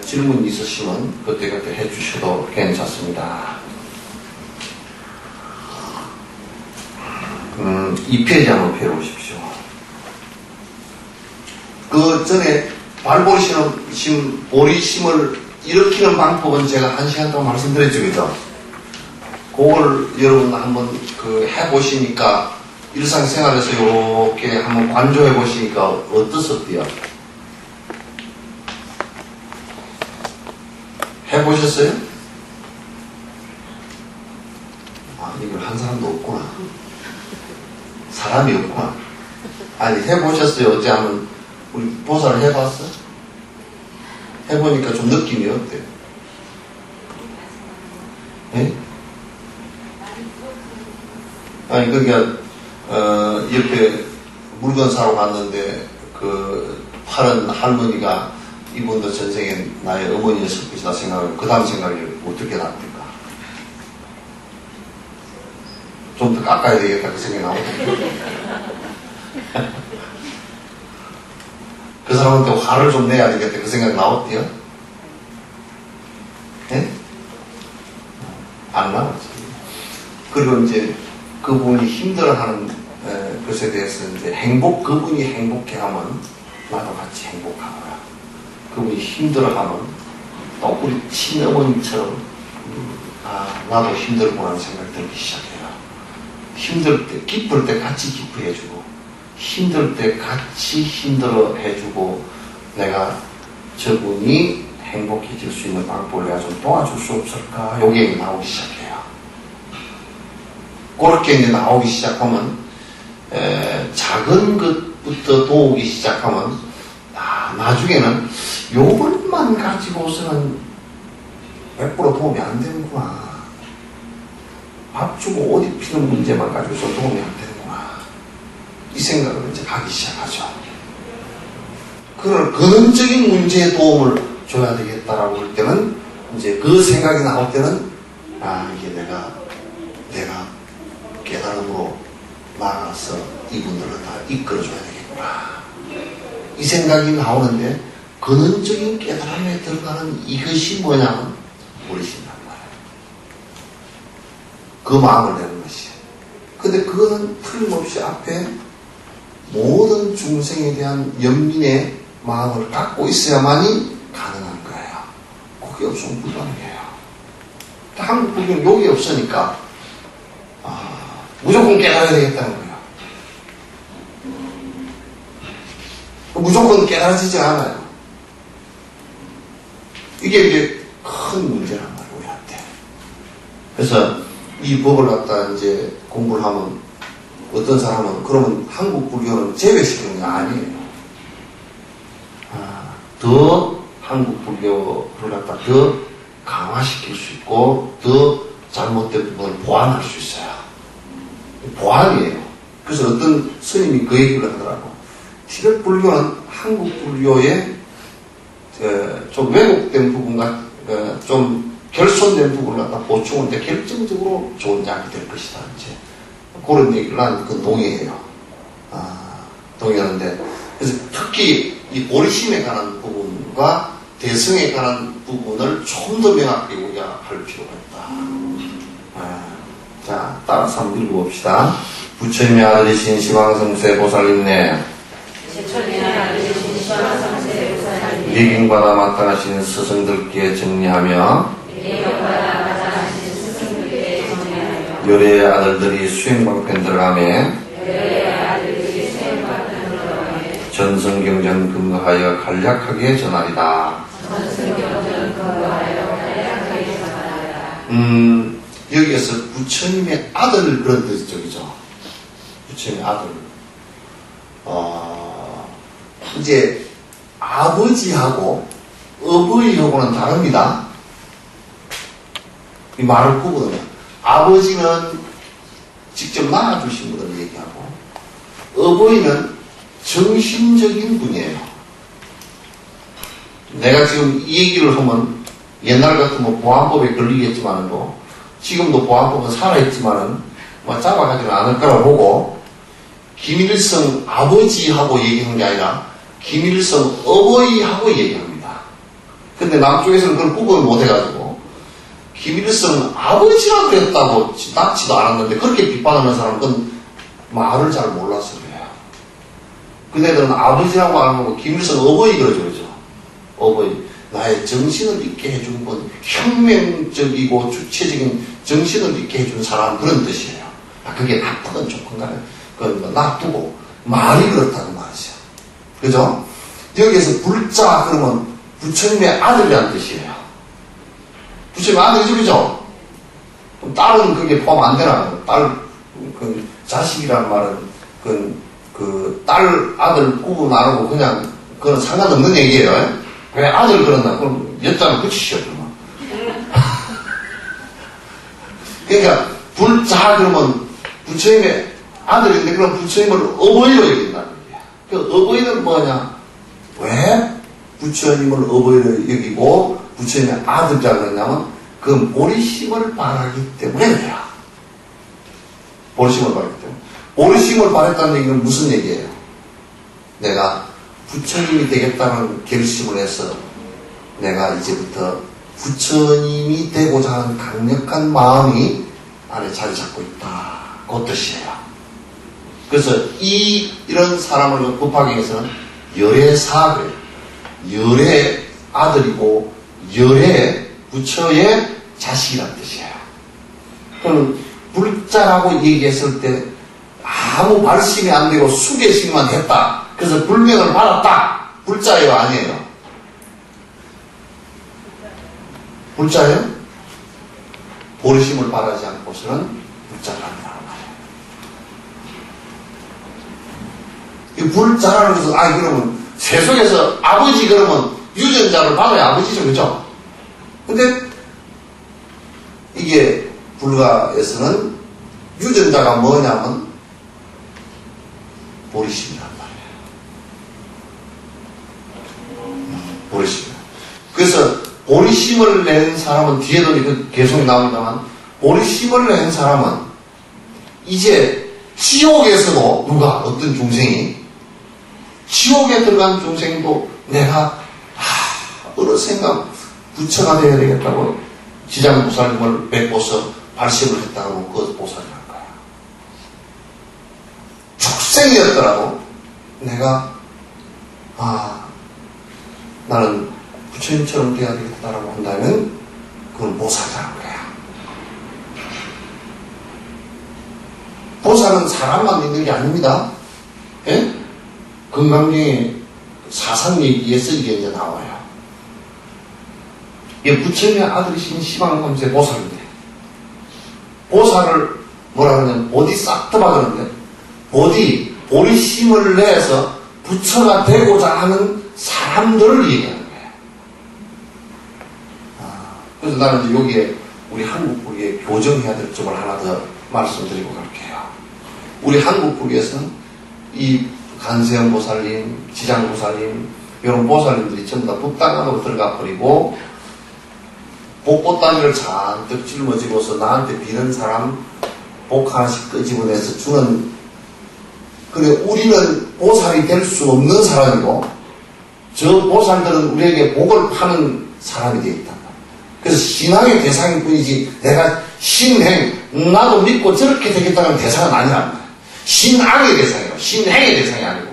질문이 있으시면 그때그때 해주셔도 괜찮습니다. 2페이지 한번 펴보십시오. 그 전에 보리심을 일으키는 방법은 제가 1시간 동안 말씀드렸죠, 그죠? 그걸 여러분 한번 해보시니까, 일상생활에서 이렇게 한번 관조해보시니까 어떠셨대요? 해보셨어요? 이걸 한 사람도 없구나. 사람이 없구나. 아니, 해보셨어요? 어째 하면, 우리 보살을 해봤어? 해보니까 좀 느낌이 어때요? 네? 아니, 그러니까, 이렇게 물건 사러 갔는데, 파는 할머니가 이분도 전생에 나의 어머니였을 것이다 생각을, 그 다음 생각이 어떻게 납니까? 좀 더 깎아야 되겠다, 그 생각이 나오거든요. 그 사람한테 화를 좀 내야 되겠다, 그 생각이 나왔대요? 네? 안 나왔지. 그리고 이제 그분이 힘들어하는 것에 대해서 이제 그분이 행복해하면 나도 같이 행복하거라. 그분이 힘들어하면 또 우리 친어머니처럼 나도 힘들구나 생각이 들기 시작해요. 힘들 때, 기쁠 때 같이 기뻐해주고, 힘들 때 같이 힘들어해주고, 내가 저분이 행복해질 수 있는 방법을 내가 좀 도와줄 수 없을까? 요게 나오기 시작해요. 그렇게 이제 나오기 시작하면, 작은 것부터 도우기 시작하면, 나중에는 요것만 가지고서는 100% 도움이 안 되는구나. 밥 주고 옷 입히는 문제만 가지고서 도움이 안 되는구나. 이 생각을 이제 하기 시작하죠. 그런 근원적인 문제에 도움을 줘야 되겠다라고 할 때는, 이제 그 생각이 나올 때는, 이게 내가 깨달음으로 나아가서 이분들을 다 이끌어줘야 되겠구나. 이 생각이 나오는데, 근원적인 깨달음에 들어가는 이것이 뭐냐면, 우리신단 말이에요. 그 마음을 내는 것이. 근데 그거는 틀림없이 앞에 모든 중생에 대한 연민의 마음을 갖고 있어야만이 가능한 거예요. 그게 없으면 불가능해요. 한국 불교는 욕이 없으니까, 무조건 깨달아야 되겠다는 거예요. 무조건 깨달아지지 않아요. 이게 이제 큰 문제란 말이에요, 우리한테. 그래서 이 법을 갖다 이제 공부를 하면 어떤 사람은 그러면 한국 불교는 제외시키는 게 아니에요. 더 한국 불교를 갖다 더 강화시킬 수 있고 더 잘못된 부분을 보완할 수 있어요. 보완이에요. 그래서 어떤 스님이 그 얘기를 하더라고. 티벳 불교는 한국 불교의 좀 왜곡된 부분과 좀 결손된 부분을 갖다 보충할 때 결정적으로 좋은 약이 될 것이다. 이제 그런 얘기를 난 그 동의해요. 동의하는데 그래서 특히 이 보리심에 관한 부분과 대승에 관한 부분을 좀 더 명확하게 우리가 할 필요가 있다. 자, 따라서 한번 읽어봅시다. 부처님의 아들이신 시방성세 보살님네 예గిం과다 마땅하신 스승들께 정리하며 열의 아들들이 수행방편 들어가며 전성경전 근거하여 간략하게 전하리다. 여기에서 부처님의 아들 그런 뜻이죠, 그죠? 부처님의 아들. 이제 아버지하고 어버이하고는 다릅니다. 이 말을 구분하면 아버지는 직접 낳아주신 분을 얘기하고 어버이는 정신적인 분이에요. 내가 지금 이 얘기를 하면 옛날 같으면 보안법에 걸리겠지만도 지금도 보안법은 살아있지만은 뭐 잡아가지는 않을 거라고 보고 김일성 아버지하고 얘기한 게 아니라 김일성 어버이하고 얘기합니다. 근데 남쪽에서는 그걸 구분을 못 해가지고 김일성 아버지라고 그랬다고 납치도 않았는데 그렇게 비판하는 사람은 그건 말을 잘 몰라서 그래요. 그네들은 아버지라고 안 하고 김일성 어버이 그러죠. 그죠? 어버이. 나의 정신을 잊게 해준 건 혁명적이고 주체적인 정신을 잊게 해준 사람 그런 뜻이에요. 그게 나쁘건 좋건가요? 그건 놔두고 말이 그렇다는 말이죠. 그죠? 여기에서 불자 그러면 부처님의 아들이라는 뜻이에요. 부처님의 아들이죠, 그죠? 그럼 딸은 그게 포함 안 되나? 딸, 자식이라는 말은 딸, 아들 구분 안 하고 그냥 그건 상관없는 얘기예요. 왜 아들 그런다? 그럼 여자는 붙이시오, 그러면. 그러니까 불자 그러면 부처님의 아들인데 그럼 부처님을 어버이로 여긴다는 얘기야. 그 어버이는 뭐냐? 왜 부처님을 어버이로 여기고 부처님의 아들이라고 했냐면 그 보리심을 바라기 때문에 그래요. 보리심을 바라기 때문에. 보리심을 바랬다는 얘기는 무슨 얘기예요? 내가 부처님이 되겠다는 결심을 해서 내가 이제부터 부처님이 되고자 하는 강력한 마음이 안에 자리 잡고 있다. 그 뜻이에요. 그래서 이런 사람을 법화경에서는 열애사 그래요. 열애 아들이고 열애 부처의 자식이라는 뜻이에요. 그럼 불자라고 얘기했을 때 아무 발심이 안 되고 수계식만 했다. 그래서 불명을 받았다. 불자예요, 아니에요? 불자예요? 보리심을 바라지 않고서는 불자가 아니라는 말이에요. 이 불자라는 것은, 그러면, 세속에서 아버지 그러면 유전자를 받아야 아버지죠, 그죠? 근데, 이게, 불가에서는 유전자가 뭐냐면, 보리심이란 말이에요. 보리심. 그래서 보리심을 낸 사람은 뒤에도 계속 나옵니다만 보리심을 낸 사람은 이제 지옥에서도 누가 어떤 중생이 지옥에 들어간 중생도 내가 어느 생각 부처가 되어야 되겠다고 지장보살님을 뵙고서 발심을 했다고 그 보살이란 거야. 축생이었더라도 내가 나는 부처님처럼 되어야 되겠다라고 한다면 그건 보살이라는 거야. 보살은 사람만 있는 게 아닙니다. 예? 건강경의 사상 얘기에서 이게 이제 나와요. 이게 부처님의 아들이신 시방삼세 보살인데 보살을 뭐라 그러냐면 보디사트바 그러는데 보리심을 내서 부처가 되고자 하는 사람들을 얘기하는 거예요. 그래서 나는 이제 여기에 우리 한국국에 교정해야 될 점을 하나 더 말씀드리고 갈게요. 우리 한국국에서는 이 간세음 보살님, 지장 보살님, 이런 보살님들이 전부 다 북당으로 들어가 버리고 복보따미를 잔뜩 짊어지고서 나한테 비는 사람 복 하나씩 끄집어내서 주는. 그래 우리는 보살이 될 수 없는 사람이고 저 보살들은 우리에게 복을 파는 사람이 되어 있다. 그래서 신앙의 대상일 뿐이지 내가 신행 나도 믿고 저렇게 되겠다는 대상은 아니란 말이야. 신앙의 대상이에요. 신행의 대상이 아니고.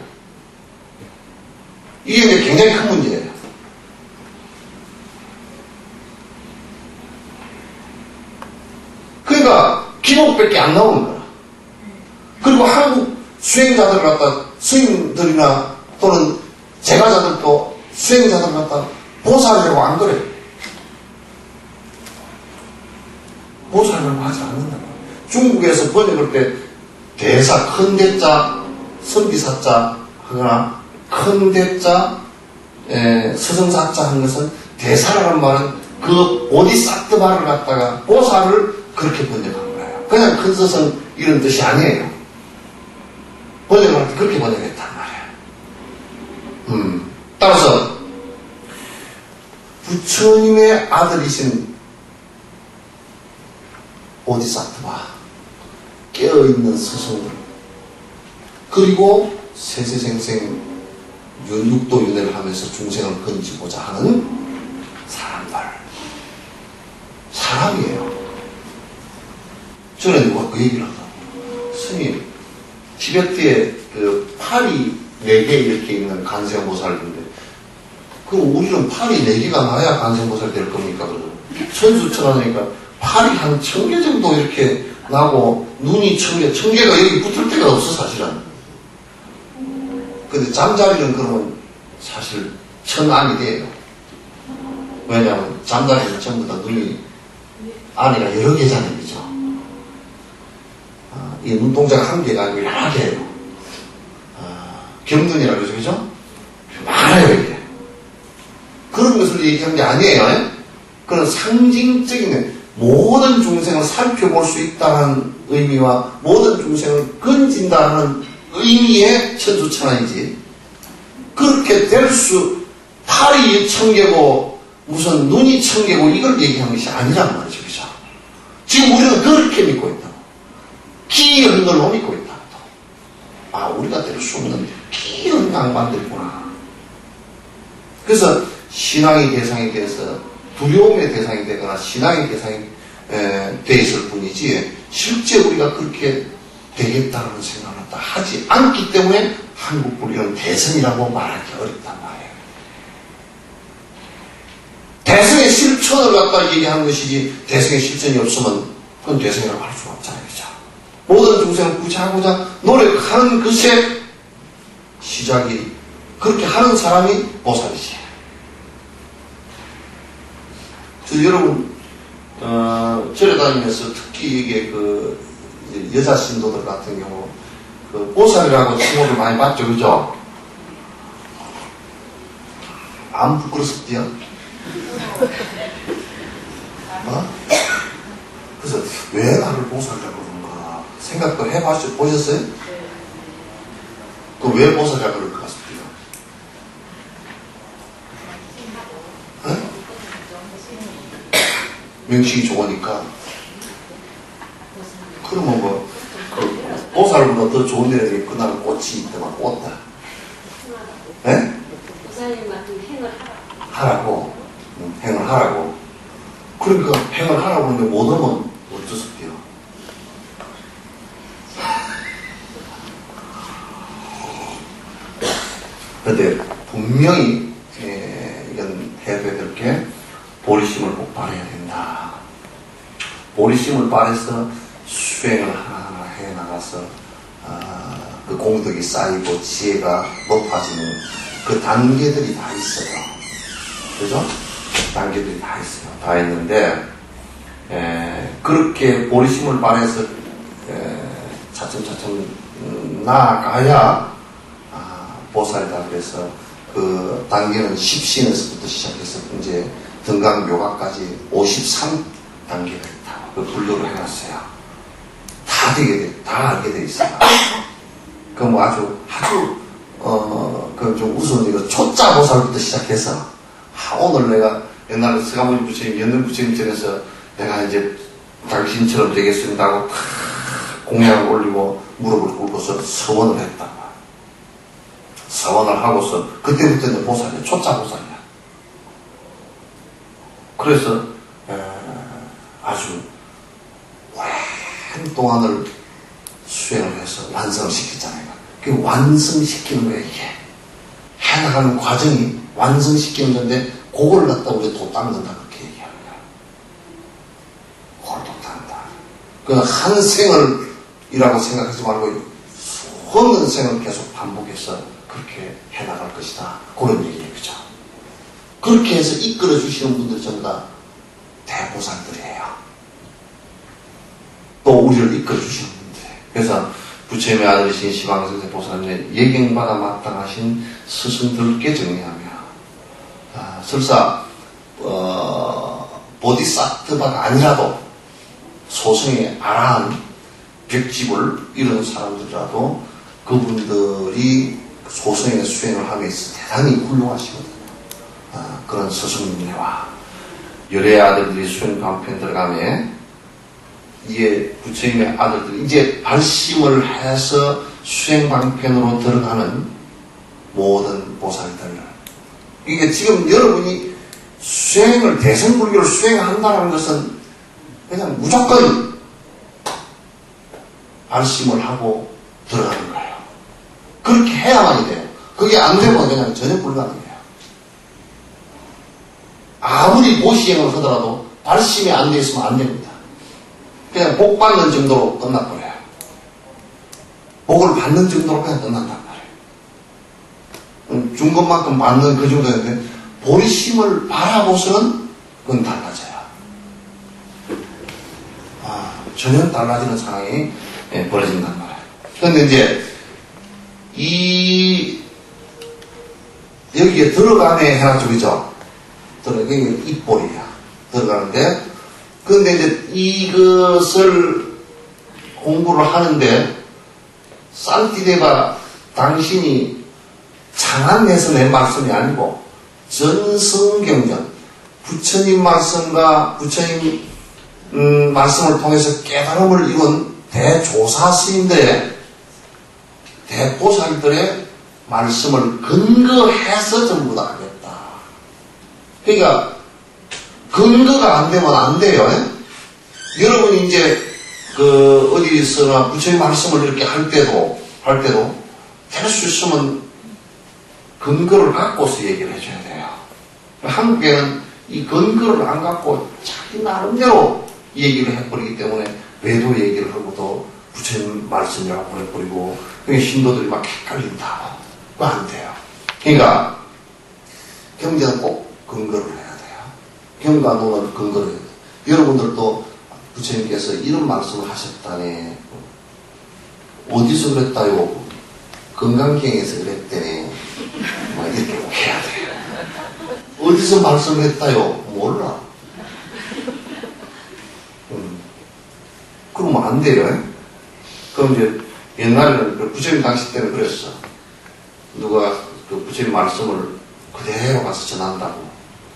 이게 이제 굉장히 큰 문제예요. 그러니까 기록밖에 안 나오는 거야. 그리고 한국 수행자들 갖다 스님들이나 또는 제가자들도 수행자들 갖다 보살이라고 안 그래. 보살이라고 하지 않는다. 중국에서 번역할 때 대사 큰 대자 선비사자 하거나 큰 대자 서성사자 한 것은 대사라는 말은 그 보디사트바를 갖다가 보살을 그렇게 번역한 거예요. 그냥 큰 서성 이런 뜻이 아니에요. 번역할 때 그렇게 번역했단 말이에요. 따라서 부처님의 아들이신 보디사트와 깨어있는 스승들, 그리고 세세생생 육도윤회를 하면서 중생을 건지고자 하는 사람이에요. 전에 누가 그 얘기를 하더라고요. 스님, 티베트에 그 팔이 4개 이렇게 있는 간생보살인데, 그럼 우리는 팔이 4개가 나야 간생보살 될 겁니까? 천수천하니까 팔이 한 1000개 정도 이렇게 나고, 눈이 1000개가 여기 붙을 데가 없어, 사실은. 근데 잠자리는 그러면 사실 1000안이 돼요. 왜냐하면 잠자리는 전부 다 눈이 안에가 여러 개잖아요, 그죠? 이 눈동자가 한 개가 아니고 여러 개예요. 경둔이라고 그러죠, 그죠? 많아요, 이게. 그런 것을 얘기하는 게 아니에요. 그런 상징적인 모든 중생을 살펴볼 수 있다는 의미와 모든 중생을 건진다는 의미의 천수천안이지. 그렇게 될 수, 팔이 1000개고 무슨 눈이 1000개고 이걸 얘기하는 것이 아니란 말이죠, 그죠? 지금 우리는 그렇게 믿고 있다고. 기이한 걸로 믿고 있다고. 아, 우리가 될 수 없는 기이한 양반들이구나. 그래서 신앙의 대상이 돼서 두려움의 대상이 되거나 신앙의 대상이 돼 있을 뿐이지, 실제 우리가 그렇게 되겠다는 생각을 하지 않기 때문에 한국 불교는 대승이라고 말하기 어렵단 말이에요. 대승의 실천을 갖다 얘기하는 것이지, 대승의 실천이 없으면 그건 대승이라고 할 수가 없잖아요, 그죠? 모든 중생을 구제하고자 노력하는 것의 시작이, 그렇게 하는 사람이 보살이지. 그래서 여러분, 절에 다니면서 특히 이게 여자 신도들 같은 경우, 보살이라고 칭호를 많이 받죠, 그죠? 안 부끄럽습디요? 그래서 왜 나를 보살이라고 그러는가 생각도 해보셨어요? 그 왜 보살이라고 그럴 것 같습니까? 명칭이 좋으니까. 그러면 보살보다 더 좋은 데는 그날 꽃이 있다만 꽃다. 예? 보살님한테 행을 하라고. 행을 하라고. 그러니까 행을 하라고 하는데 못하면 어쩌습니까? 그런데 분명히 이건 해야 될 게 보리심을 꼭 발휘해야 된다. 보리심을 발휘해서 수행을 하나하나 해나가서 그 공덕이 쌓이고 지혜가 높아지는 그 단계들이 다 있어요. 그죠? 단계들이 다 있어요. 다 있는데 그렇게 보리심을 발휘해서 차츰차츰 나아가야 보살이다. 그래서 그 단계는 10신에서부터 시작해서 이제 등강묘가까지 53단계가 있다고 그 분류를 해놨어요. 다 알게 돼 있어요. 그럼 아주 그 좀 우스운 이거 초짜 보살부터 시작해서 오늘 내가 옛날에 서가모니 부처님, 연능 부처님 전에서 내가 이제 당신처럼 되겠습니다 하고 공양을 올리고 무릎을 꿇고서 서원을 했다. 서원을 하고서 그때부터는 보살이야. 초짜 보살이야. 그래서 아주 오랜 동안을 수행을 해서 완성시켰잖아요. 그 완성시키는 거예요, 이게. 해나가는 과정이 완성시키는 건데, 그걸 갖다 우리가 도 닦는다, 그렇게 얘기하는 거야. 그걸 도 닦는다. 그 한 생을이라고 생각하지 말고, 수없는 생을 계속 반복해서 그렇게 해나갈 것이다. 그런 얘기예요, 그죠? 그렇게 해서 이끌어 주시는 분들 전부 다 대보살들이에요. 또 우리를 이끌어 주시는 분들. 그래서 부처님의 아들이신 시방선생 보살님의 예경받아 마땅하신 스승들께 정리하며, 설사 보디사트바가 아니라도 소승의 아라한 벽집을 이룬 사람들이라도 그분들이 소승의 수행을 하면서 대단히 훌륭하시거든요. 그런 스승님네와 열의 아들들이 수행 방편 들어가며 이에 부처님의 아들들이 이제 발심을 해서 수행 방편으로 들어가는 모든 보살들. 이게 지금 여러분이 수행을, 대승불교를 수행한다는 것은 그냥 무조건 발심을 하고 들어가는 거예요. 그렇게 해야만이 돼요. 그게 안 되면 그냥 전혀 불가능해요. 아무리 보시행을 하더라도 발심이 안 돼 있으면 안 됩니다. 그냥 복 받는 정도로 끝나버려요. 복을 받는 정도로 그냥 끝난단 말이에요. 준 것만큼 받는 그 정도인데 본심을 바라보서는 그건 달라져요. 전혀 달라지는 상황이 벌어진단 말이에요. 그런데 이제 여기에 들어가네 해놨죠, 그죠? 이게 입볼이야. 들어가는데, 근데 이제 이것을 공부를 하는데, 산티데바 당신이 장안내서 낸 말씀이 아니고, 전성경전, 부처님 말씀과 부처님 말씀을 통해서 깨달음을 이룬 대조사 스님들의, 대보살들의 말씀을 근거해서 전부 다 하겠다. 그러니까 근거가 안 되면 안 돼요. 여러분이 이제 어디서나 부처님 말씀을 이렇게 할 때도 할 수 있으면 근거를 갖고서 얘기를 해줘야 돼요. 한국에는 이 근거를 안 갖고 자기 나름대로 얘기를 해버리기 때문에 외도 얘기를 하고도 부처님 말씀이라고 보내버리고 신도들이 막 헷갈린다. 그거 안 돼요. 그러니까 경전은 꼭 근거를 해야 돼요. 경과론은 근거를 해야 돼요. 여러분들도 부처님께서 이런 말씀을 하셨다네. 어디서 그랬다요? 건강경에서 그랬대네. 막 이렇게 꼭 해야 돼요. 어디서 말씀했다요? 몰라. 그러면 안 돼요. 그럼 이제 옛날에는 부처님 당시 때는 그랬어. 누가 그 부처님 말씀을 그대로 가서 전한다고.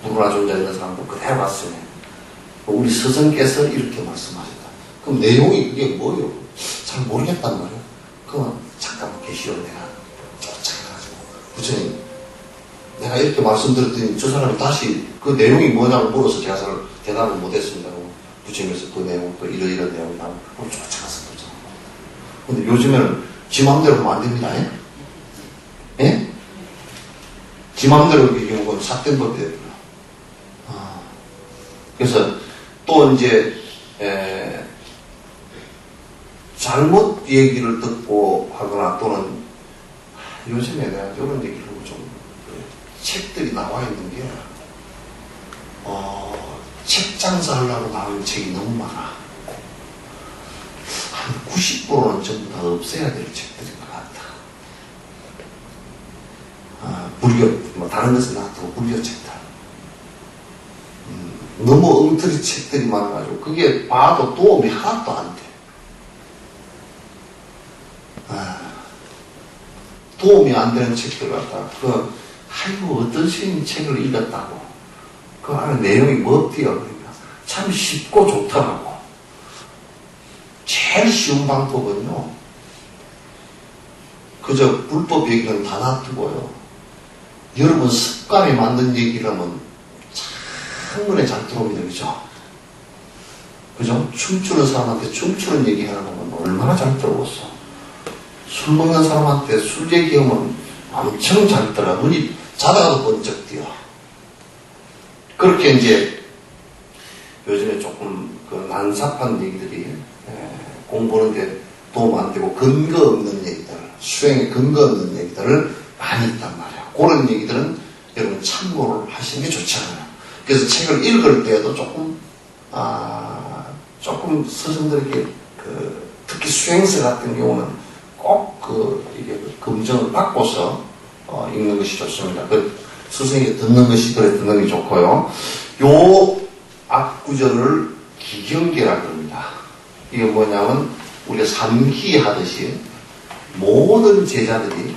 누구나 존재 있는 사람도 그대로 갔으니 우리 스승께서 이렇게 말씀하셨다. 그럼 내용이 그게 뭐예요? 잘 모르겠단 말이에요. 그러면 잠깐만 계시오. 내가 쫓아가가지고 부처님 내가 이렇게 말씀드렸더니 저 사람이 다시 그 내용이 뭐냐고 물어서 제가 잘 대답을 못했습니다. 부처님께서 그 내용 또 이런 내용이 나오고 그럼 쫓아가서 보죠. 근데 요즘에는 지 마음대로 하면 안 됩니다. 예? 지 마음대로 이기는 건 삿된 법이에요. 그래서 또 이제 잘못 얘기를 듣고 하거나 또는 요즘에 내가 이런 얘기를 하고 좀 책들이 나와 있는 게 책 장사하려고 나온 책이 너무 많아. 한 90%는 전부 다 없애야 될 책들인 것 같다. 불교, 뭐 다른 것은 놔두고 불교 책들. 너무 엉터리 책들이 많아가지고 그게 봐도 도움이 하나도 안 돼. 도움이 안 되는 책들 갖다가 아이고 어떤 스님 책을 읽었다고 그 안에 내용이 뭐 없대요. 그러니까 참 쉽고 좋더라고. 제일 쉬운 방법은요 그저 불법 얘기는 다 놔두고요 여러분 습관에 맞는 얘기를 하면 한눈에 잘 들어옵니다. 그죠? 그죠? 춤추는 사람한테 춤추는 얘기 하라고 하면 얼마나 잘 들어오겠어. 술 먹는 사람한테 술 얘기하면 엄청 잘 들어. 눈이 자다가도 번쩍 뛰어. 그렇게 이제 요즘에 조금 그 난삽한 얘기들이 공부하는데 도움 안 되고 근거 없는 얘기들, 수행에 근거 없는 얘기들을 많이 있단 말이야. 그런 얘기들은 여러분 참고를 하시는 게 좋지 않아요. 그래서 책을 읽을 때에도 조금 스승들에게 특히 수행서 같은 경우는 꼭 이게 검증을 받고서 읽는 것이 좋습니다. 스승에게 듣는 것이 그래 듣는 게 좋고요. 요 앞구절을 기경계라고 합니다. 이게 뭐냐면 우리가 삼기 하듯이 모든 제자들이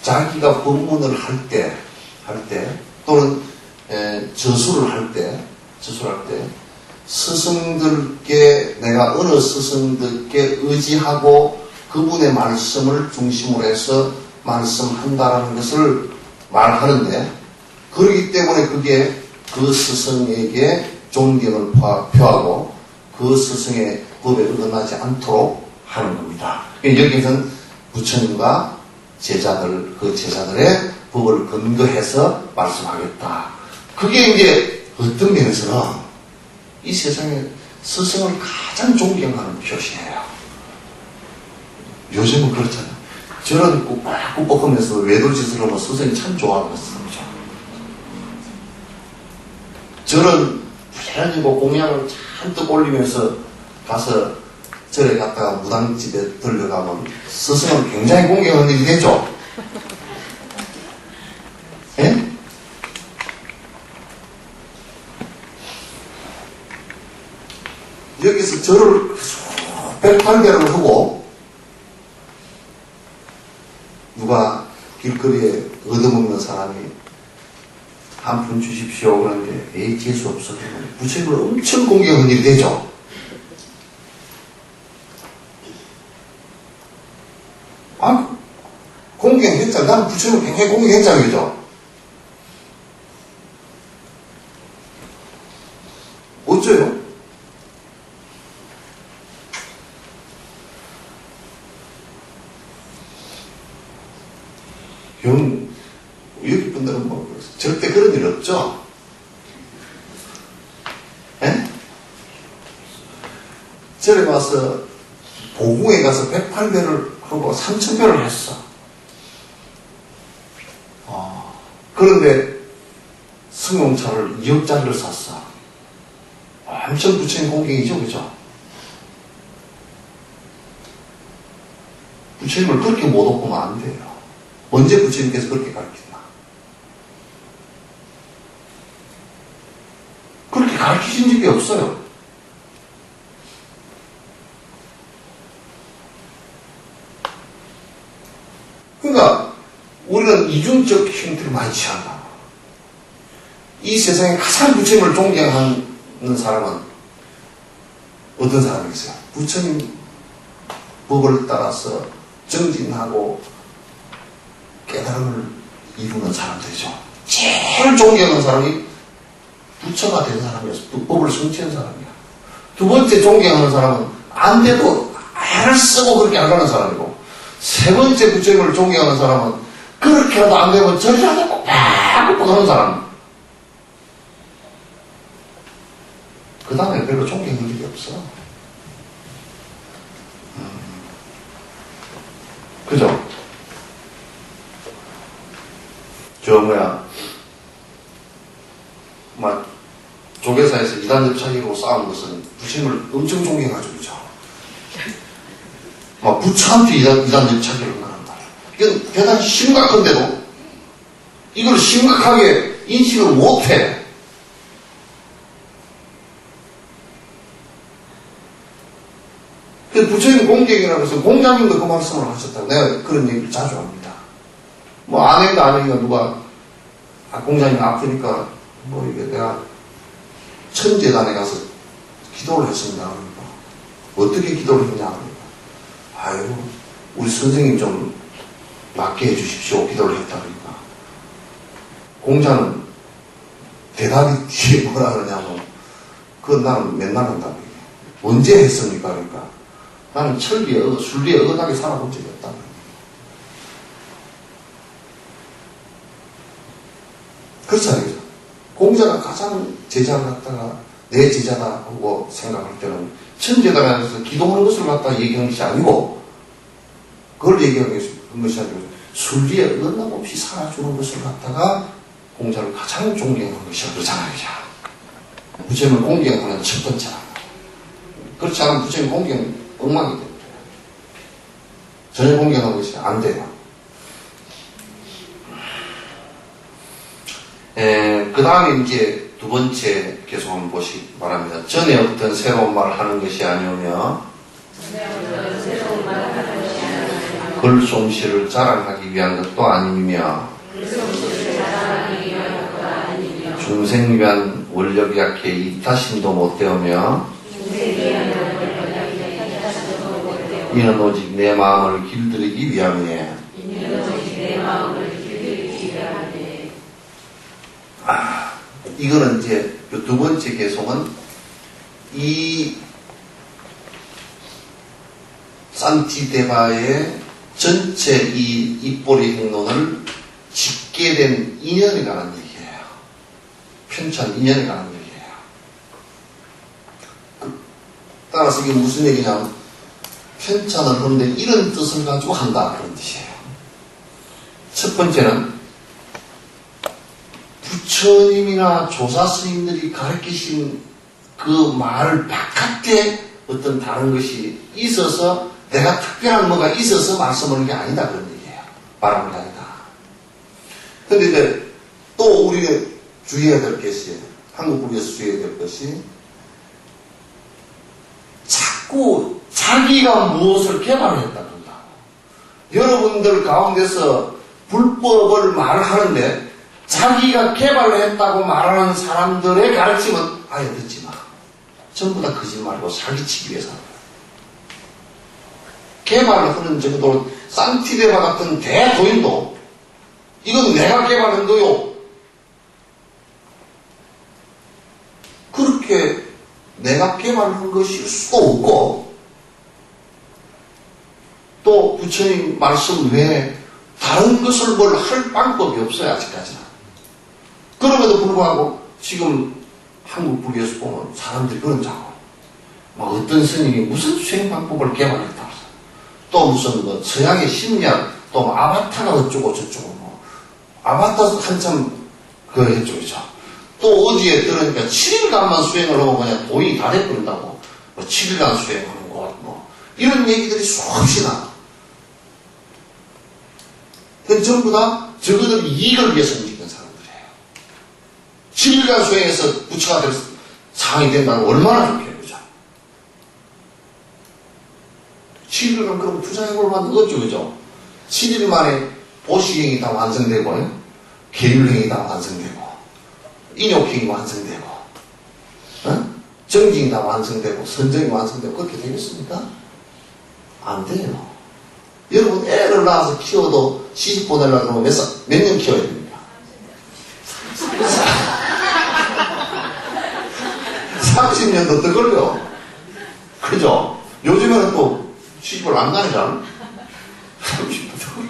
자기가 법문을 할 때 할 때, 또는 저수를 할 때, 스승들께, 내가 어느 스승들께 의지하고 그분의 말씀을 중심으로 해서 말씀한다라는 것을 말하는데, 그렇기 때문에 그게 그 스승에게 존경을 표하고 그 스승의 법에 어긋나지 않도록 하는 겁니다. 여기서는 부처님과 제자들, 그 제자들의 법을 근거해서 말씀하겠다. 그게 이제 어떤 면에서는 이 세상에 스승을 가장 존경하는 표시예요. 요즘은 그렇잖아요. 저런 꾹꾹하면서 외돌짓을 하면 스승이 참 좋아하는 것이죠. 저런 부지런히고 공약을 잔뜩 올리면서 가서 절에 갔다가 무당집에 들려가면 스승은 굉장히 공경하는 일이 되죠. 예? 여기서 절을 108개를 하고 누가 길거리에 얻어먹는 사람이 한 푼 주십시오 그러는데 에이 재수 없어 부처님을 엄청 공경하는 일이 되죠. 아, 공경했잖아. 나는 부처님을 굉장히 공경했잖아, 그죠? 어째요? 여기 분들은 뭐 절대 그런 일 없죠? 예? 절에 와서 보궁에 가서 108배를 하고 3000배를 했어. 그런데 승용차를 2억짜리를 샀어. 엄청 부처님 공경이죠, 그죠? 부처님을 그렇게 못 얻으면 안 돼요. 언제 부처님께서 그렇게 가르쳤나? 그렇게 가르치신 적이 없어요. 그러니까 우리는 이중적 형태를 많이 취한다. 이 세상에 가장 부처님을 존경하는 사람은 어떤 사람이겠어요? 부처님 법을 따라서 정진하고 깨달음을 이루는 사람들이죠. 제일 존경하는 사람이 부처가 된 사람이었어. 법을 성취한 사람이야. 두 번째 존경하는 사람은 안 돼도 애를 쓰고 그렇게 안 가는 사람이고, 세 번째 부처님을 존경하는 사람은 그렇게라도 안 되면 저리라도 꼭꼭 하는 사람. 그 다음에 별로 존경할 일이 없어. 그죠? 조계사에서 이단접차기로 싸우는 것은 부처님을 엄청 존경하죠, 그죠? 부처한테 이단접차기를 한다는 말이야. 이건 대단히 심각한데도 이걸 심각하게 인식을 못해. 그래서 부처님 공경이라고 해서 공자님도 그 말씀을 하셨다고 내가 그런 얘기를 자주 합니다. 아내가 누가 공자님 아프니까 이게 내가 천재단에 가서 기도를 했습니다. 그러니까 어떻게 기도를 했냐 그러니까 우리 선생님 좀 낫게 해주십시오. 기도를 했다 그러니까 공자는 대답이 뒤에 뭐라 그러냐면 그건 나는 맨날 한다고 언제 했습니까? 그러니까 나는 순리에 어긋나게 살아본 적이 없다. 그렇잖아요. 공자가 가장 제자를 갖다가 내 제자다 하고 생각할 때는 천재단에서 기도하는 것을 갖다가 얘기하는 것이 아니고 그걸 얘기하는 것이 아니고 순리에 어긋남없이 살아주는 것을 갖다가 공자를 가장 존경하는 것이야. 그렇잖아요. 부처님을 공경하는 첫 번째라. 그렇지 않으면 부처님 공경 엉망이 됩니다. 전혀 공경하는 것이 안 돼요. 그 다음에 이제 두 번째 계속 한번 보시기 바랍니다. 전에 어떤 새로운 말을 하는 것이 아니오며 글솜씨를 자랑하기 위한 것도 아니며 중생 위한 원력이 약해 이타심도 못되오며 이는 오직 내 마음을 길들이기 위함이에요. 이거는 이제 두 번째 개송은 이 산티데바의 전체 이 입보리 행론을 짓게 된 인연에 관한 얘기예요. 편찬 인연에 관한 얘기예요. 따라서 이게 무슨 얘기냐면 편찬을 하는데 이런 뜻을 가지고 한다 그런 뜻이에요. 첫 번째는 부처님이나 조사스님들이 가르치신 그 말 바깥에 어떤 다른 것이 있어서 내가 특별한 뭐가 있어서 말씀하는 게 아니다 그런 얘기예요. 말하는 게 아니다. 근데 이제 또 우리가 주의해야 될 것이 한국국에서 주의해야 될 것이 자꾸 자기가 무엇을 개발했다든가 여러분들 가운데서 불법을 말하는데 자기가 개발했다고 말하는 사람들의 가르침은 아예 듣지 마. 전부 다 거짓말이고 사기치기 위해서 하는 거야. 개발을 하는 정도로 산티데바 같은 대도인도 이건 내가 개발한 거요. 그렇게 내가 개발한 것일 수도 없고 또 부처님 말씀 외에 다른 것을 뭘 할 방법이 없어요. 아직까지는. 그럼에도 불구하고 지금 한국 불교에서 보면 사람들이 그런 자고 막 어떤 스님이 무슨 수행 방법을 개발했다. 또 무슨 뭐 서양의 심리학 또 뭐 아바타가 어쩌고 저쩌고 뭐 아바타 한참 그 해쪽이죠. 또 어디에 들으니까 7일간만 수행을 하고 그냥 돈이 다 돼버린다고 뭐 7일간 수행하는 것 뭐 이런 얘기들이 수없이 나. 그건 전부 다 저거들 이익을 위해서 움직이는 사람들이에요. 7일간 수행해서 부처가 될 상황이 된다면 얼마나 좋겠어요. 그죠? 7일간 그럼 투자해볼 만한 거죠. 그죠? 7일 만에 보시행이 다 완성되고 계율행이 다 완성되고 인욕행이 완성되고 정징이 다 완성되고 선정이 완성되고 그렇게 되겠습니까? 안 돼요. 여러분 애를 낳아서 키워도 시집 보내려고 하면 몇 년 키워야 됩니까? 30년도 더 걸려. 그죠? 요즘에는 또 시집을 안 가니까 30년도 더 걸려.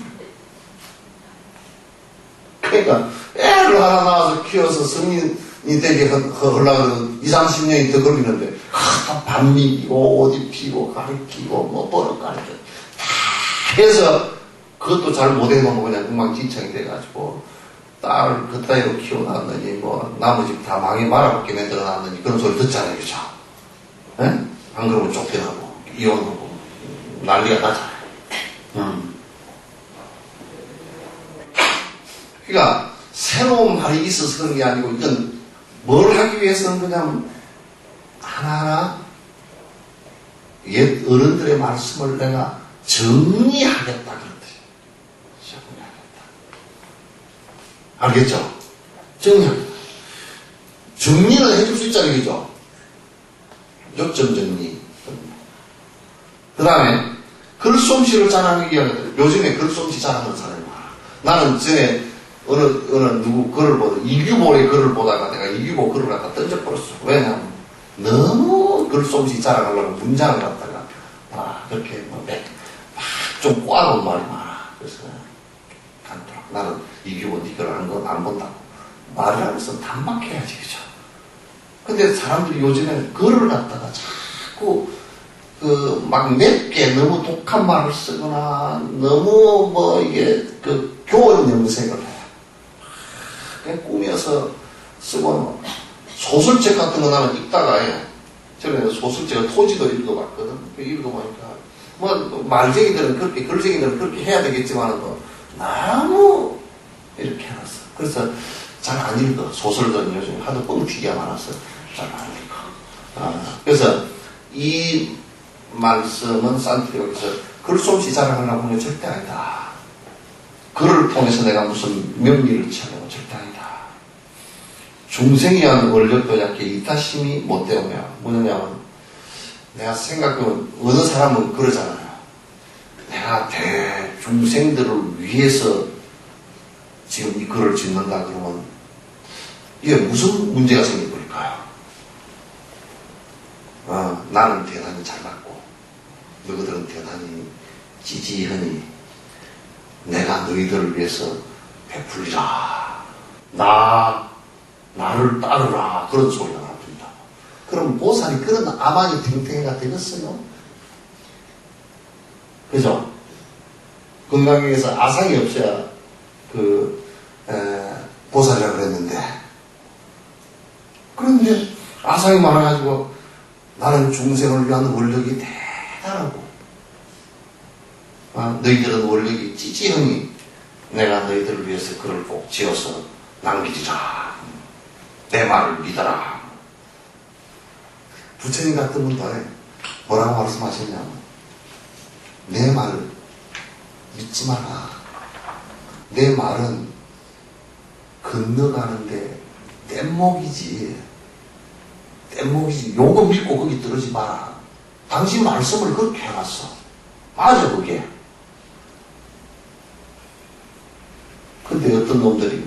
그러니까 애를 하나 낳아서 키워서 성인이 되게 하려면 20, 30년이 더 걸리는데 밥 먹이고 옷 입히고 가르치고 뭐 버릇 가르치고 해서 그것도 잘 못해놓으면 그냥 엉망진창이 돼가지고 딸을 그따위로 키워놨느니 뭐 나머지 다 망해 말아먹게 만들어놨느니 그런 소리 듣잖아요. 그죠? 에? 안 그러면 쫓겨나고 이혼하고 난리가 나잖아요. 그러니까 새로운 말이 있어서 그런 게 아니고 이건 뭘 하기 위해서는 그냥 하나하나 옛 어른들의 말씀을 내가 정리하겠다 그런 뜻이에요. 정리하겠다. 알겠죠? 정리하겠다. 정리는 해줄 수 있잖아요. 그죠? 요점 정리. 그 다음에 글솜씨를 잘하는 이야기들. 요즘에 글솜씨 잘하는 사람이 많아. 나는 전에 어느 누구 글을 보다 이규보의 글을 보다가 내가 이규보 글을 갖다 던져버렸어. 왜냐하면 너무 글솜씨 자랑하려고 문장을 갖다가 그렇게 좀 꼬아놓은 말이 많아. 그래서 간더라고. 나는 이규보 니 글 안 본다고. 말을 하면서 단박해야지. 그죠? 근데 사람들이 요즘에는 글을 갖다가 자꾸 막 맵게 너무 독한 말을 쓰거나 너무 뭐 이게 교원 염색을 해. 그냥 꾸며서 쓰고 소설책 같은 거 나는 읽다가 저는 소설책을 토지도 읽어봤거든. 읽어보니까 뭐 말쟁이들은 그렇게 글쟁이들은 그렇게 해야 되겠지만 너무 이렇게 해놨어. 그래서 잘 안 읽어. 소설들은 요즘 하도 뻥튀기가 많아서 잘 안 읽어. 그래서 이 말씀은 산티아고에서 글솜씨 자랑하려고 하는 게 절대 아니다. 글을 통해서 내가 무슨 명리를 찾는 건 절대 아니다. 중생이 한 원력도 약게 이타심이 못 되오며, 뭐냐면, 내가 생각해보면, 어느 사람은 그러잖아요. 내가 대중생들을 위해서 지금 이 글을 짓는다 그러면, 이게 무슨 문제가 생길 걸까요? 나는 대단히 잘났고, 너희들은 대단히 지지하니, 내가 너희들을 위해서 베풀리라. 나를 따르라. 그런 소리가 나옵니다. 그럼 보살이 그런 아만이 탱탱이가 되겠어요? 그죠? 건강에서 아상이 없어야 보살이라 그랬는데, 그런데 아상이 많아가지고 나는 중생을 위한 원력이 대단하고, 너희들은 원력이 찌찌하니 내가 너희들을 위해서 글을 꼭 지어서 남기리라. 내 말을 믿어라. 부처님 같은 분도 뭐라고 말씀하셨냐면, 내 말을 믿지 마라. 내 말은 건너가는데 뗏목이지. 요거 믿고 거기 들어지 마라. 당신 말씀을 그렇게 해놨어. 맞아, 그게. 근데 어떤 놈들이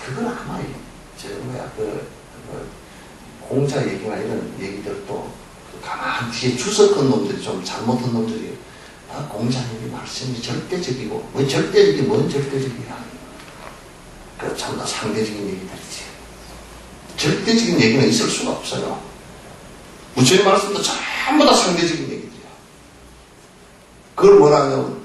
그건 아마 공자 얘기나 이런 얘기들도 가만 뒤에 추석한 놈들이 좀 잘못한 놈들이 공자님이 말씀이 절대적이고 뭔 절대적이야. 그 전부 다 상대적인 얘기들이지. 절대적인 얘기는 있을 수가 없어요. 부처님 말씀도 전부 다 상대적인 얘기들이야. 그걸 뭐라냐면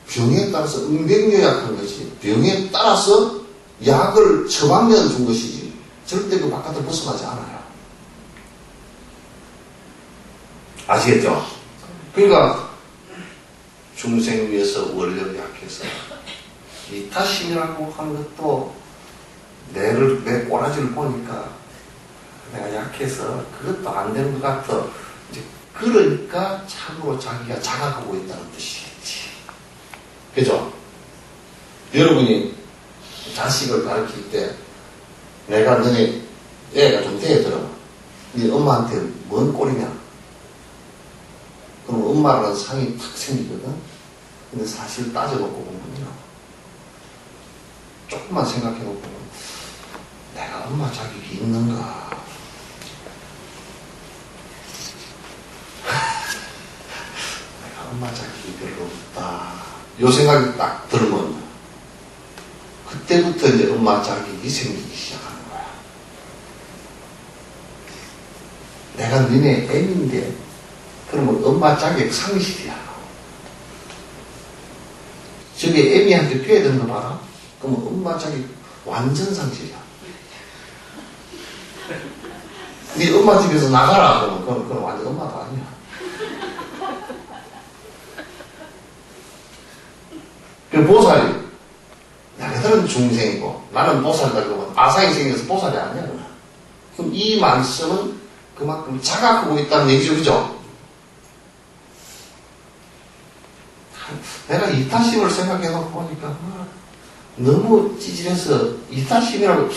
병에 따라서 응백요약한 것이 병에 따라서 약을 처방전 준 것이지 절대 그 바깥을 벗어나지 않아요. 아시겠죠? 그러니까 중생 위해서 원력이 약해서 이타심이라고 하는 것도 내 꼬라지를 보니까 내가 약해서 그것도 안 되는 것 같아. 이제 그러니까 참으로 자기가 자각하고 있다는 뜻이겠지. 그죠? 여러분이 자식을 가르칠 때 내가 너네 애가 좀 대들어. 네 엄마한테 뭔 꼴이냐? 그럼 엄마라는 상이 탁 생기거든? 근데 사실 따져놓고 보면요. 조금만 생각해놓고 보면 내가 엄마 자격이 있는가? 내가 엄마 자격이 별로 없다. 요 생각이 딱 들면 그때부터 이제 엄마 자격이 생기기 시작하는 거야. 내가 너네 애인데 그러면 엄마 자격 상실이야. 저게 애미한테 피해야 되는 거 봐라. 그러면 엄마 자격 완전 상실이야. 네 엄마 집에서 나가라 그러면 그건 완전 엄마도 아니야. 그 보살이 너희들은 중생이고 나는 보살이다 그러면 아상이 생겨서 보살이 아니야. 그럼 이 말씀은 그만큼 자각하고 있다는 얘기죠. 그죠? 내가 이타심을 생각해놓고 보니까 너무 찌질해서 이타심이라고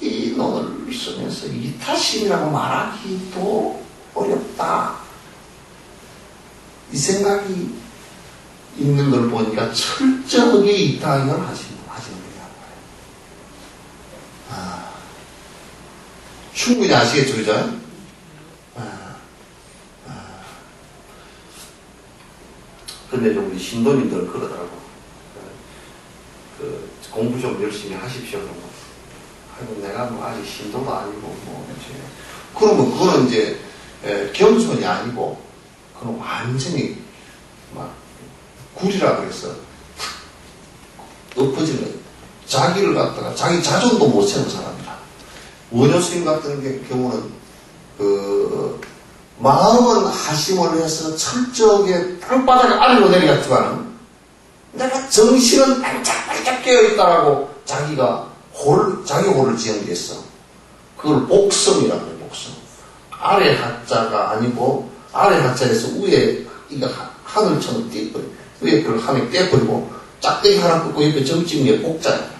이 논을 쓰면서 이타심이라고 말하기도 어렵다. 이 생각이 있는 걸 보니까 철저하게 이타임을 하시는 거예요. 충분히 아시겠죠, 그죠? 근데 우리 신도님들은 그러더라고. 공부 좀 열심히 하십시오. 아이고, 내가 뭐 아직 신도도 아니고, 그러면 그거는 이제, 겸손이 아니고, 그건 완전히, 굴이라 그래서, 엎어지는, 자기를 갖다가, 자기 자존도 못 채는 사람이다. 원효 스님 같은 경우는, 마음은 하심을 해서 철저하게 땅바닥 아래로 내려갔지만 내가 정신은 반짝반짝 깨어있다라고 자기 홀을 지은 게 있어. 그걸 복성이라고 해요. 복성. 아래 하자가 아니고 아래 하자에서 위에 이거 하늘처럼 띄어버리고 위에 걸 하늘 떼버리고 짝대기 하나 긋고 옆에 점찍는 게 복자야.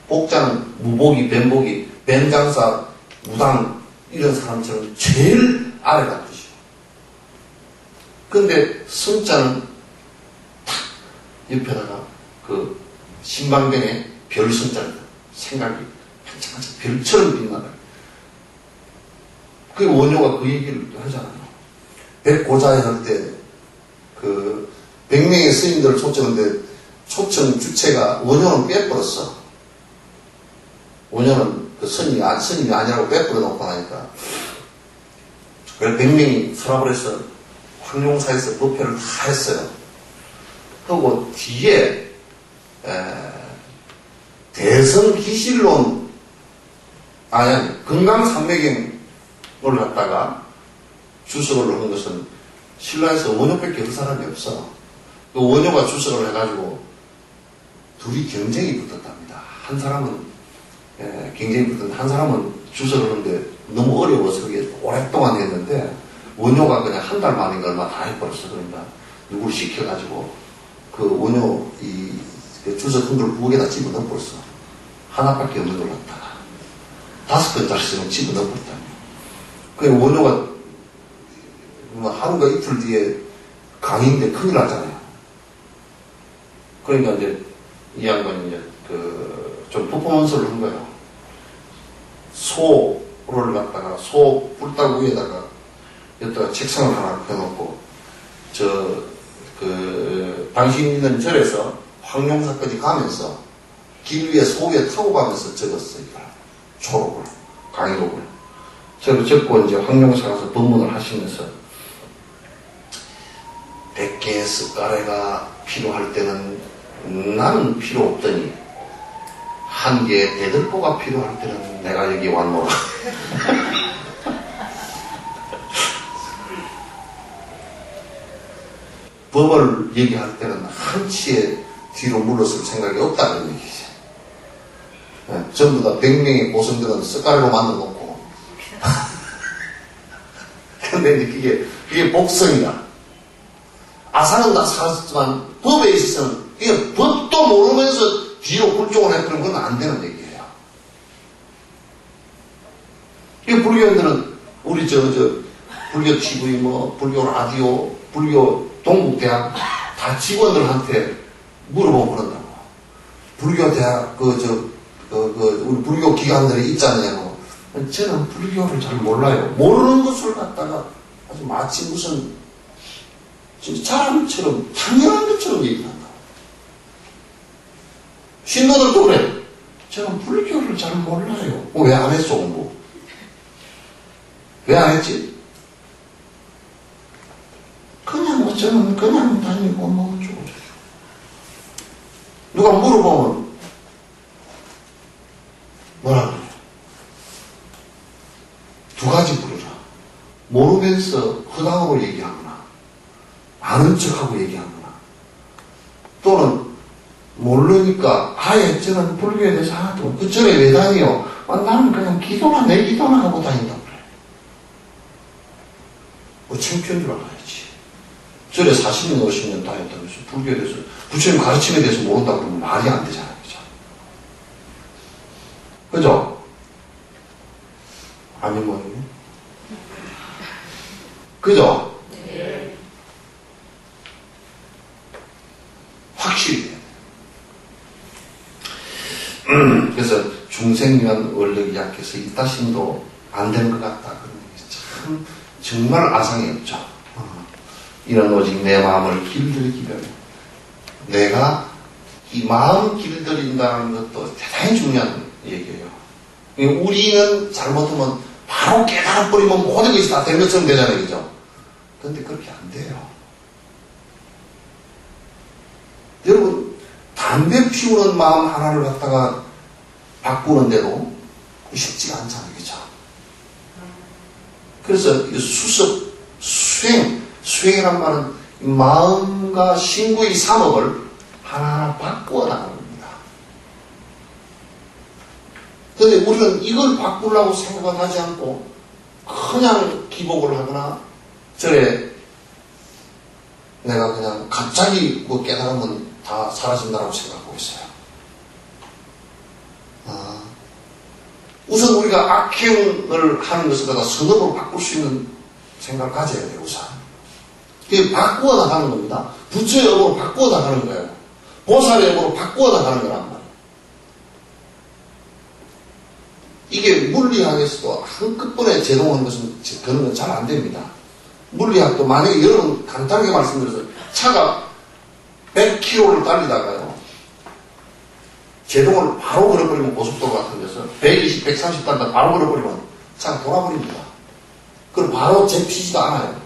복자는 무복이, 뱀복이, 뱀장사, 무당 이런 사람처럼 제일 아래가 뜻이요. 근데 성자는 탁 옆에다가 그 신방변에 별 성자입니다. 생각이 한참 별처럼 빛나다. 그 원효가 그 얘기를 하잖아요. 백고자에 할 때 그 100명의 스님들을 초청했는데 초청 주체가 원효는 빼버렸어. 원효는 그 스님이 아니라고 빼버려 놓고 나니까. 그래서 100명이 서랍을 해서 황룡사에서 법회를 다 했어요. 하고 뒤에 대성기실론 아니 건강산맥행을 갖다가 주석을 한 것은 신라에서 원효밖에 그 사람이 없어. 그 원효가 주석을 해가지고 둘이 경쟁이 붙었답니다. 한 사람은 경쟁이 붙었는데 한 사람은 주석을 하는데 너무 어려워서 그게 오랫동안 했는데 원효가 그냥 한 달 만인가 얼마 다 해버렸어. 그러니까 누구를 시켜가지고 그 원효 그 주석 한 걸 부엌에다 집어넣어버렸어. 하나밖에 없는 걸 갖다가 5번짜리씩은 집어넣어버렸다며. 그 원효가 하루가 이틀 뒤에 강의인데 큰일 났잖아요. 그러니까 이제 이 양반이 이제 좀 퍼포먼스를 한 거예요. 소를 갖다가 소 뿔따구 위에다가 여기다가 책상을 하나 펴놓고 당신 있는 절에서 황룡사까지 가면서 길 위에 소 위에 타고 가면서 적었어요. 초록을, 강의록을. 적고 이제 황룡사 가서 법문을 하시면서 100개의 습가래가 필요할 때는 나는 필요 없더니 1개의 대들보가 필요할 때는 내가 여기 왔노라. 법을 얘기할 때는 한치의 뒤로 물러설 생각이 없다는 얘기죠. 전부 다 100명의 고성들은 습가래로 만들어 놓고. 근데 이제 그게 복성이다. 아상은 다 살았지만 법에 있어서는 이게 법도 모르면서 뒤로 굴종을 해버리면 그건 안 되는 얘기예요. 이 불교인들은 우리 불교 TV 불교 라디오 불교 동국대학 다 직원들한테 물어보고 그런다고. 불교대학 우리 불교 기관들이 있잖아요. 저는 불교를 잘 몰라요. 모르는 것을 갖다가 아주 마치 무슨 진짜 사람처럼 당연한 것처럼 얘기한다. 신도들도 그래. 저는 불교를 잘 몰라요. 왜 안 했어 공부? 왜 안 했지? 그냥 저는 그냥 다니고 어쩌고 누가 물어보면 뭐라 그래요? 두 가지 부르라. 모르면서 허당으로 얘기하거나 아는 척하고 얘기하거나 또는 모르니까 아예 저는 불교에 대해서 하나도 그 절에 왜 다니요? 나는 그냥 기도나 내 기도나 하고 다닌다고 그래. 창피한 줄 알아야지. 절에 40년 50년 다녔다면서 불교에 대해서 부처님 가르침에 대해서 모른다고 그러면 말이 안 되잖아요. 그죠? 아니 뭐예요? 그죠? 네. 확실히. 그래서 중생면 원력이 약해서 이따심도 안 되는 것 같다. 그런 게 참 정말 아상이 없죠. 이런 오직 내 마음을 길들이기를 내가 이 마음 길들인다는 것도 대단히 중요한 얘기예요. 우리는 잘못하면 바로 깨달아버리면 모든 것이 다 된 것처럼 되잖아요. 그죠? 그런데 그렇게 안 돼요. 여러분 담배 피우는 마음 하나를 갖다가 바꾸는데도 쉽지가 않잖아요. 그죠? 그래서 수습, 수행이란 말은 마음과 신구의 삼업을 하나하나 바꾸어 나가는 겁니다. 그런데 우리는 이걸 바꾸려고 생각을 하지 않고 그냥 기복을 하거나 절에 내가 그냥 갑자기 뭐 깨달으면 다 사라진다고 생각하고 있어요. 우선 우리가 악행을 하는 것을 갖다 선업으로 바꿀 수 있는 생각을 가져야 돼요, 우선. 그게 바꾸어 나가는 겁니다. 부처의 업으로 바꾸어 나가는 거예요. 보살의 업으로 바꾸어 나가는 거란 말이에요. 이게 물리학에서도 한꺼번에 제동하는 것은 그런 건 잘 안 됩니다. 물리학도 만약에 여러분 간단하게 말씀드려서 차가 100km를 달리다가요. 제동을 바로 걸어버리면 고속도로 같은 데서 120, 130 달다 바로 걸어버리면 차가 돌아버립니다. 그럼 바로 재피지도 않아요.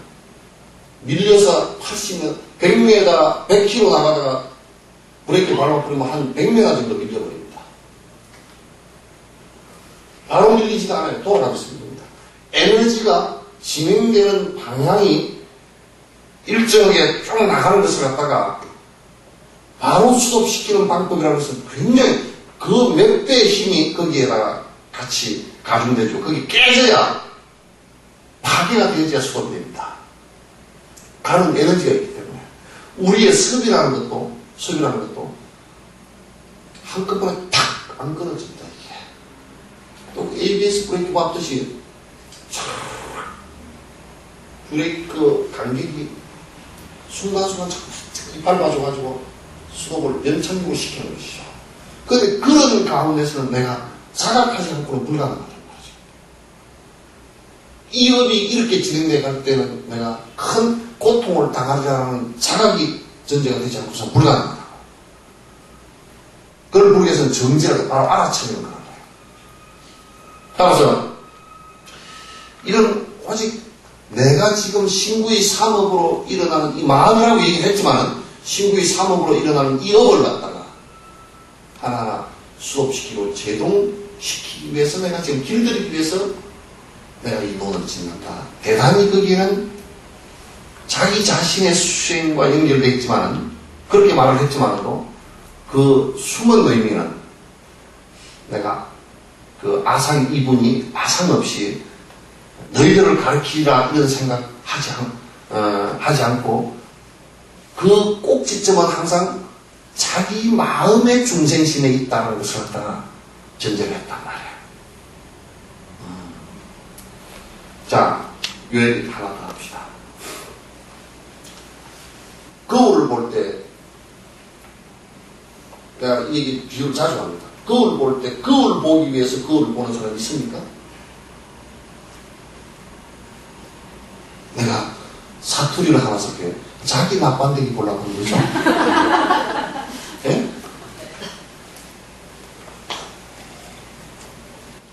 밀려서 80m, 100m, 100km 나가다가 브레이크 밟아버리면 한 100m 정도 밀려버립니다. 바로 밀리지도 않아요. 돌아가고 있습니다. 에너지가 진행되는 방향이 일정하게 쭉 나가는 것을 갖다가 바로 수습시키는 방법이라는 것은 굉장히 그 몇 배의 힘이 거기에다가 같이 가중되죠. 거기 깨져야 파괴가 되어야 수습이 됩니다. 가는 에너지가 있기 때문에 우리의 섭이라는 것도 한꺼번에 탁 안 끊어집니다. 이게 또 ABS 브레이크 밟듯이 브레이크 간격이 순간순간 자꾸 밟아줘가지고 수동을 연착륙을 시키는 것이죠. 그런데 그런 가운데서는 내가 자각하지 않고는 불가능하단 말이죠. 이 업이 이렇게 진행돼 갈 때는 내가 큰 고통을 당하리라는 자각이 전제가 되지 않고서 불가능하다. 그걸 부르기 위해서는 정지라도 바로 알아차리는 거란 말이에요. 따라서 이런 오직 내가 지금 신구의 삼업으로 일어나는 이 마음이라고 얘기를 했지만은 신구의 삼업으로 일어나는 이 업을 갖다가 하나하나 수업시키고 제동시키기 위해서 내가 지금 길들이기 위해서 내가 이 논을 짓는다. 대단히 거기에는 자기 자신의 수행과 연결되어 있지만은 그렇게 말을 했지만은 그 숨은 의미는 내가 그 아상 이분이 아상 없이 너희들을 가르치라 이런 생각 하지 않고 그 꼭지점은 항상 자기 마음의 중생심에 있다는 것을 갖다가 전제를 했단 말이에요. 자, 요 얘기 하나 더 합시다. 거울을 볼 때, 내가 이 얘기 비유를 자주 합니다. 거울 볼 때, 거울 보기 위해서 거울을 보는 사람이 있습니까? 내가 사투리를 하나 쓸게요. 자기 나빤데기 보려고 하는 거죠? 예?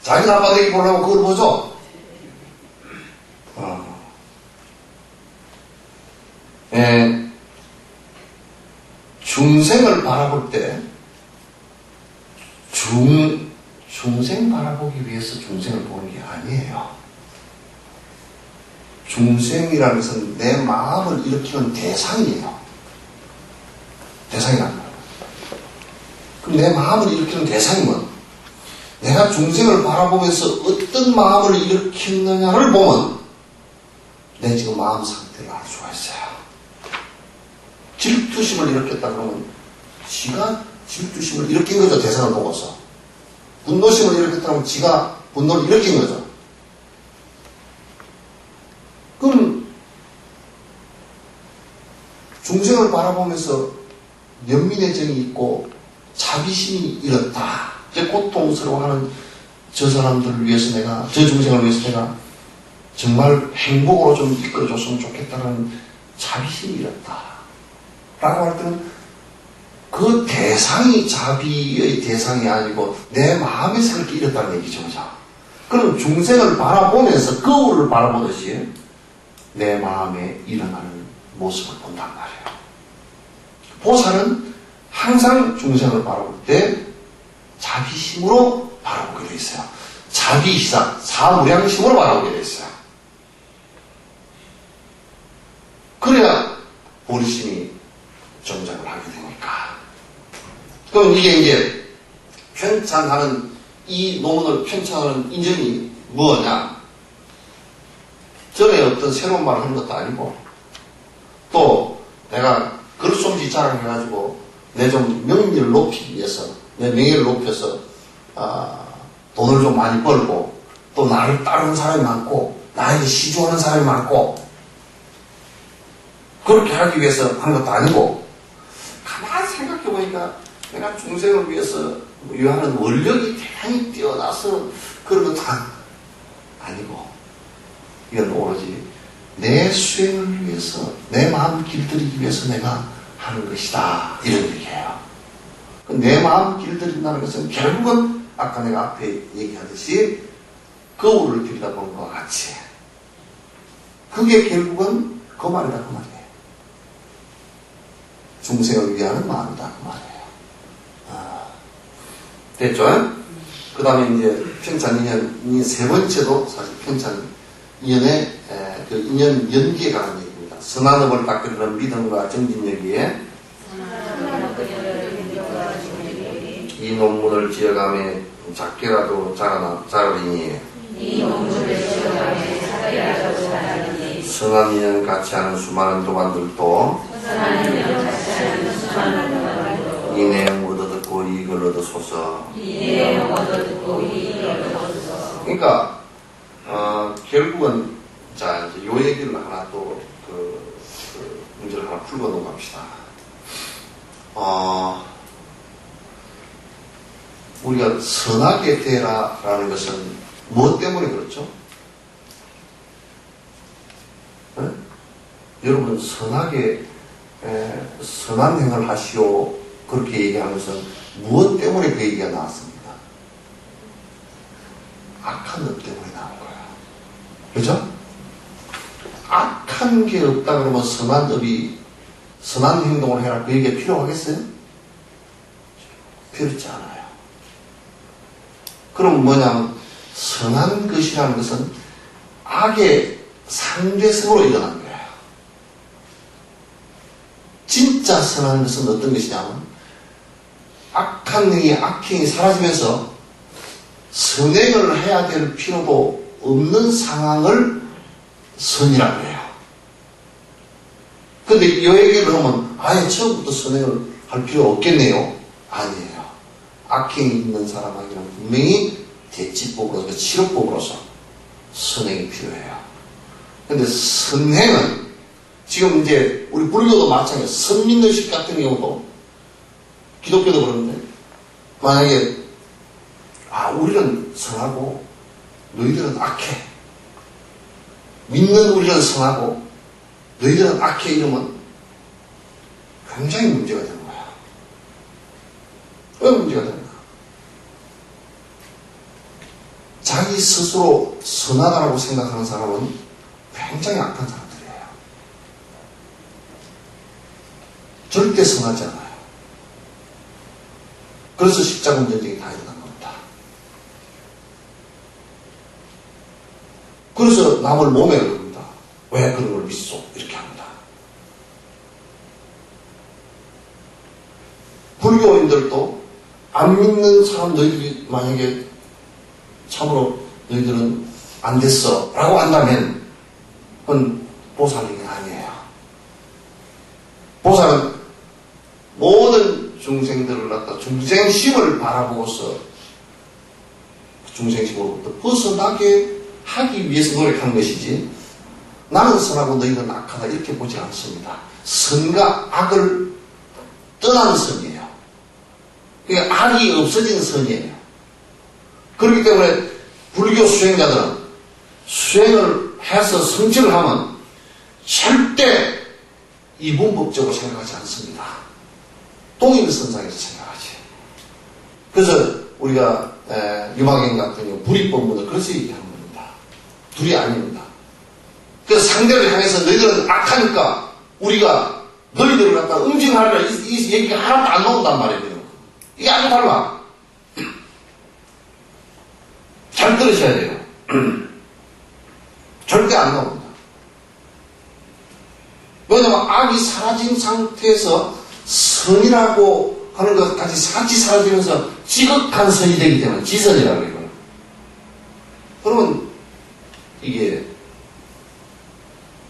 자기 나빤데기 보려고 그걸 보죠? 중생을 바라볼 때, 중생 바라보기 위해서 중생을 보는 게 아니에요. 중생이라는 것은 내 마음을 일으키는 대상이에요. 대상이란 말이에요. 그럼 내 마음을 일으키는 대상이면 내가 중생을 바라보면서 어떤 마음을 일으켰느냐를 보면 내 지금 마음 상태를 알 수가 있어요. 질투심을 일으켰다 그러면 지가 질투심을 일으킨 거죠. 대상을 보고서. 분노심을 일으켰다 그러면 지가 분노를 일으킨 거죠. 그럼 중생을 바라보면서 연민의 정이 있고 자비심이 일었다. 이제 고통스러워하는 저 사람들을 위해서 내가, 저 중생을 위해서 내가 정말 행복으로 좀 이끌어줬으면 좋겠다는 자비심이 일었다. 라고 할 때는 그 대상이 자비의 대상이 아니고 내 마음에서 그렇게 일었다는 얘기죠. 그죠? 그럼 중생을 바라보면서 거울을 바라보듯이 내 마음에 일어나는 모습을 본단 말이에요. 보살은 항상 중생을 바라볼 때 자비심으로 바라보게 되어 있어요. 자비희사, 사무량심으로 바라보게 되어 있어요. 그래야 보리심이 정작을 하게 되니까. 그럼 이게 이제 편찬하는, 이 논문을 편찬하는 인정이 뭐냐? 전에 어떤 새로운 말을 하는 것도 아니고, 또 내가 글솜씨 자랑해가지고 내 좀 명리를 높이기 위해서, 내 명예를 높여서 돈을 좀 많이 벌고 또 나를 따르는 사람이 많고 나에게 시주하는 사람이 많고 그렇게 하기 위해서 하는 것도 아니고 가만히 생각해보니까 내가 중생을 위해서 요하는 원력이 대단히 뛰어나서 그런 것도 아니고 이건 오로지 내 수행을 위해서 내 마음 길들이기 위해서 내가 하는 것이다 이런 얘기예요. 내 마음 길들인다는 것은 결국은 아까 내가 앞에 얘기하듯이 거울을 들여다보는 것과 같이 그게 결국은 그 말이다 그 말이에요. 중생을 위하는 마음이다 그 말이에요. 됐죠? 그 다음에 이제 편찬인연이 세 번째도 사실 편찬인연의 그 인연 연기에 관한 얘기입니다. 선한업을 닦으려는 믿음과 정진력이에 이 논문을 지어가며 작게라도 자라리니 선한 인연 같이 하는 수많은 도반들도 이 내용 얻어듣고 이익을 얻어소서. 그러니까 결국은 자 이제 요 얘기를 하나 또 그 문제를 하나 풀고 넘어갑시다. 우리가 선하게 되라라는 것은 무엇 때문에 그렇죠? 네? 여러분 선하게 선한 행을 하시오 그렇게 얘기하는 것은 무엇 때문에 그 얘기가 나왔습니까? 악한 업 때문에 나온 거예요. 그죠? 악한 게 없다 그러면 선한 업이 선한 행동을 해라 그 얘기가 필요하겠어요? 필요하지 않아요. 그럼 뭐냐면 선한 것이라는 것은 악의 상대성으로 일어난 거예요. 진짜 선한 것은 어떤 것이냐면 악한 행위, 악행이 사라지면서 선행을 해야 될 필요도 없는 상황을 선이라고 해요. 근데 이 얘기를 하면 아예 처음부터 선행을 할 필요 없겠네요. 아니에요. 악행이 있는 사람에게는 분명히 대치법으로서, 치료법으로서 선행이 필요해요. 근데 선행은 지금 이제 우리 불교도 마찬가지예요. 선민의식 같은 경우도 기독교도 그런데 만약에 우리는 선하고 너희들은 악해. 믿는 우리는 선하고 너희들은 악해 이러면 굉장히 문제가 되는 거야. 왜 문제가 되는가? 자기 스스로 선하다라고 생각하는 사람은 굉장히 악한 사람들이에요. 절대 선하지 않아요. 그래서 십자군 전쟁이 다 일어난 겁니다. 그래서 남을 몸에 겁니다. 왜 그런 걸 믿소? 이렇게 합니다. 불교인들도 안 믿는 사람 너희들이 만약에 참으로 너희들은 안 됐어 라고 한다면 그건 보살이 아니에요. 보살은 모든 중생들을 갖다 중생심을 바라보고서 중생심으로부터 벗어나게 하기 위해서 노력하는 것이지 나는 선하고 너희는 악하다 이렇게 보지 않습니다. 선과 악을 떠나는 선이에요. 그러니까 악이 없어지는 선이에요. 그렇기 때문에 불교 수행자들은 수행을 해서 성취를 하면 절대 이분법적으로 생각하지 않습니다. 동일선상에서 생각하지. 그래서 우리가 유마경 같은 경우 불이법문을 그래서 얘기하는 겁니다. 둘이 아닙니다. 그래서 상대를 향해서 너희들은 악하니까 우리가 너희들을 갖다 응징하리라 이 얘기가 하나도 안 나온단 말이에요. 이게 아주 달라. 잘 들으셔야 돼요. 절대 안 나옵니다. 왜냐하면 악이 사라진 상태에서 선이라고 하는 것까지 같이 사라지면서 지극한 선이 되기 때문에 지선이라고 해요. 그러면 이게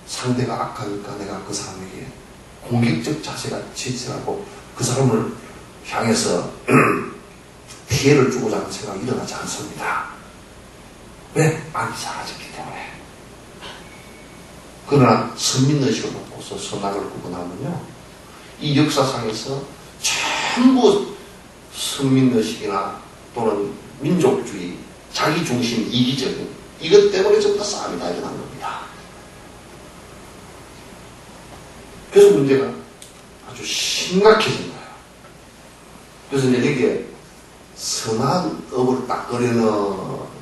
상대가 악하니까 내가 그 사람에게 공격적 자세가 지지하고 그 사람을 향해서 기회를 주고자 하는 생각이 일어나지 않습니다. 왜? 악이 사라졌기 때문에. 그러나 선민의식을 놓고서 선악을 구분하면요, 이 역사상에서 전부 선민의식이나 또는 민족주의, 자기중심, 이기적인 이것 때문에 전부 다 싸움이 다 일어난 겁니다. 그래서 문제가 아주 심각해진 거예요. 그래서 이제 여기에 선한 업을 딱 그려는,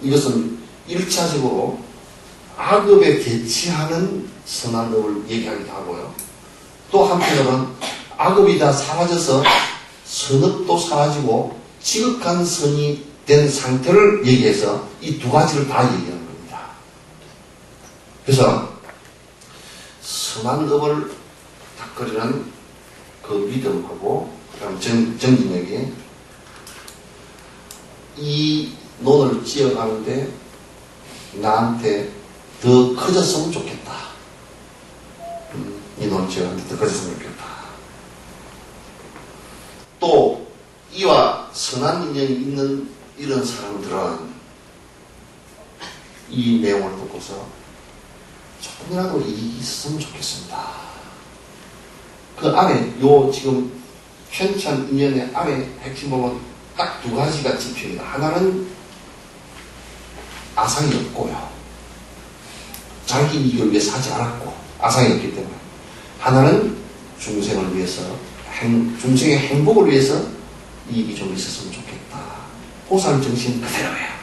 이것은 1차적으로 악업에 대치하는 선한 업을 얘기하기도 하고요. 또 한편으로는 악업이 다 사라져서 선업도 사라지고 지극한 선이 된 상태를 얘기해서 이 두 가지를 다 얘기하는 겁니다. 그래서 선한 업을 닦으려는 그 믿음하고 그다음 정진력이 이 논을 지어가는데 나한테 더 커졌으면 좋겠다. 이 논을 지어가는데 더 커졌으면 좋겠다. 또 이와 선한 인연이 있는 이런 사람들은 이 내용을 듣고서 조금이라도 이익이 있었으면 좋겠습니다. 그 안에 요 지금 편찬 인연의 안에 핵심 보면 딱 두 가지가 집힙니다. 하나는 아상이 없고요. 자기 이익을 위해서 하지 않았고 아상이 없기 때문에. 하나는 중생을 위해서 중생의 행복을 위해서 이익이 좀 있었으면 좋겠다. 보살 정신 그대로예요.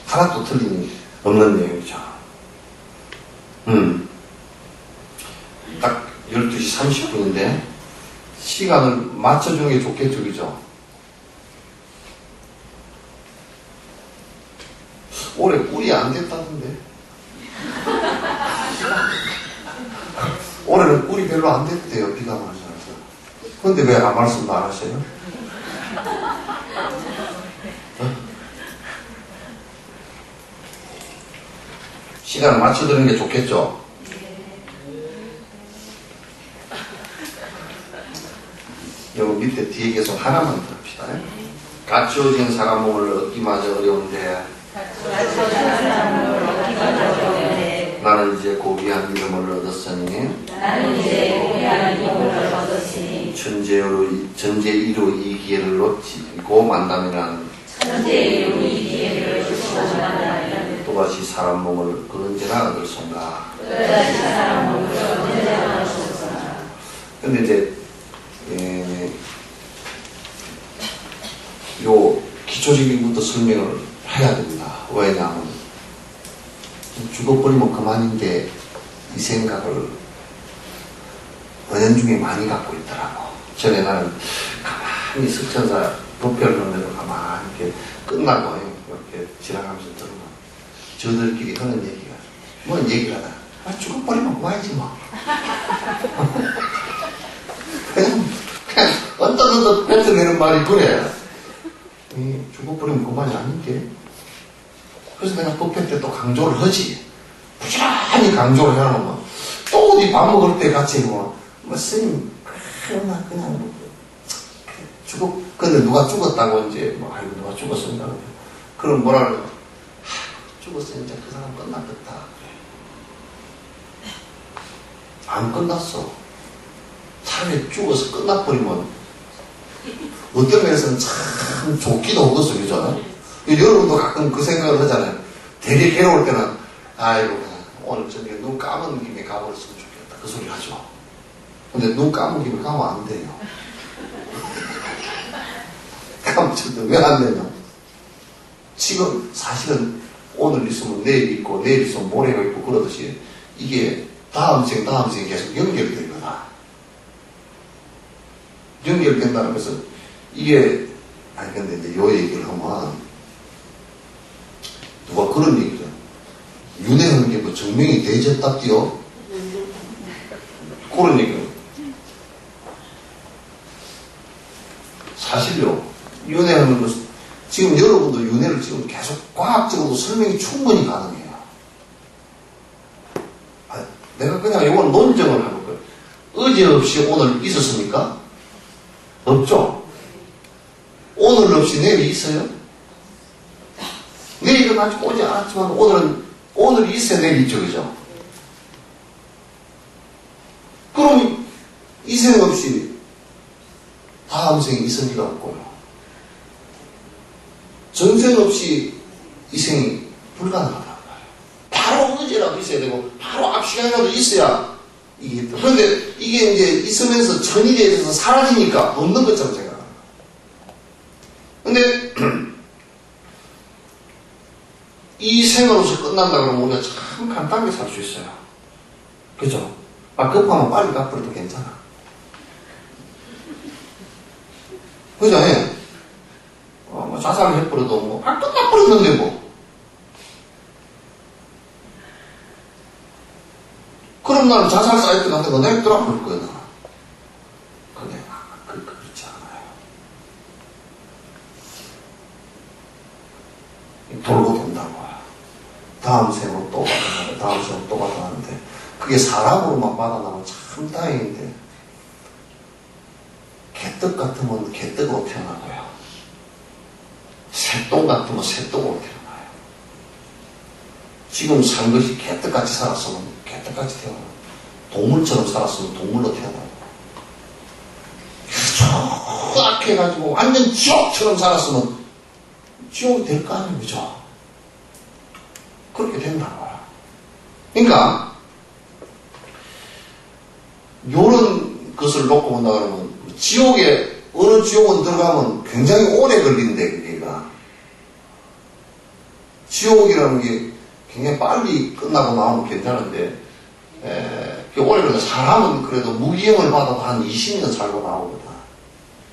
하나도 틀림이 없는 내용이죠. 딱 12시 30분인데 시간을 맞춰주는 게 좋겠죠, 그죠? 올해 꿀이 안 됐다던데. 올해는 꿀이 별로 안 됐대요, 비가 많이 와서. 근데 왜 아무 말씀도 안 하세요? 시간을 맞춰드리는 게 좋겠죠? 여기 밑에 뒤에 계속 하나만 들읍시다. 갖추어진 사람 몸을 얻기마저 어려운데 나는 이제 고귀한 이름을 얻었으니 전제이로 이 기회를 놓치고 만다면 또다시 사람 몸을 그 언제나 얻을선가. 근데 이제 요 기초적인부터 설명을 해야 됩니다. 왜냐하면 죽어버리면 그만인데 이 생각을 은연중에 많이 갖고 있더라고. 전에 나는 가만히 석천사 도표를 넣는데도 가만히 이렇게 끝나고 이렇게 지나가면서 들으면 저들끼리 하는 얘기가 뭔 얘기를 하다. 죽어버리면 그만이지 뭐. 그냥 언뜻 뱉어내는 말이 그래. 죽어버리면 그만이 아닌데. 그래서 내가 법회 때 또 강조를 하지. 부지런히 강조를 해놓으면 또 어디 밥 먹을 때 같이 뭐 스님 그냥 근데 누가 죽었다고 이제 아이고 누가 죽었습니다. 그럼 뭐라 그래요? 죽었어 이제 그 사람 끝났겠다. 안 끝났어. 차라리 죽어서 끝나버리면 어떤 면에서는 참 좋기도 하겠어, 그죠? 여러분도 가끔 그 생각을 하잖아요. 되게 괴로울 때는 아이고 그냥 오늘 저녁에 눈 감은 김에 가버렸으면 좋겠다, 그 소리 하죠. 근데 눈 감은 김에 가면 안 돼요. 감천도 왜 안 되냐? 지금 사실은 오늘 있으면 내일 있고 내일 있으면 모레가 있고 그러듯이 이게 다음 생 계속 연결되는 거다. 연결된다는 것은 이게 아니 근데 이제 요 얘기를 하면 누가 그런 얘기죠. 윤회하는 게 뭐 증명이 되졌답디요? 그런 얘기예요. 사실요. 윤회하는 것은 지금 여러분도 윤회를 지금 계속 과학적으로 설명이 충분히 가능해요. 내가 그냥 이건 논증을 하는 거예요. 어제 없이 오늘 있었습니까? 없죠? 오늘 없이 내일이 있어요? 내일은 아직 오지 않았지만 오늘이 있어야 내일이 있죠, 그죠? 그럼 이 생 없이 다음 생이 있을 리가 없고요. 전생 없이 이 생이 불가능하다는 거예요. 바로 어제라도 있어야 되고 바로 앞 시간이라도 있어야 이게 있다. 그런데 이게 이제 있으면서 천일에서 사라지니까 없는 것처럼 생각합니다. 근데 이 생으로서 끝난다 그러면 우리가 참 간단하게 살 수 있어요. 그죠? 급하면 빨리 갚아도 괜찮아. 그죠? 뭐 자살을 해버려도 끝나버렸는데 뭐. 그럼 나는 자살 사이트 같은 거 내가 들어볼 거야, 나. 근데 그렇지 않아요. 돌고 돈다고. 다음 생으로 또 받아나는데, 다음 생으로 또 받아나는데, 그게 사람으로만 받아나면 참 다행인데, 개떡 같으면 개떡으로 태어나고요. 새똥 같으면 새똥으로 태어나요. 지금 산 것이 개떡같이 살았으면 개떡같이 태어나요. 동물처럼 살았으면 동물로 태어나요. 추악해가지고 완전 지옥처럼 살았으면 지옥이 될 거 아니에요, 그죠? 그렇게 된다고요. 그러니까 요런 것을 놓고 본다 그러면 지옥에 어느 지옥은 들어가면 굉장히 오래 걸린대, 그게가. 지옥이라는 게 굉장히 빨리 끝나고 나오면 괜찮은데, 오래 걸려. 사람은 그래도 무기형을 받아도 한 20년 살고 나오거든.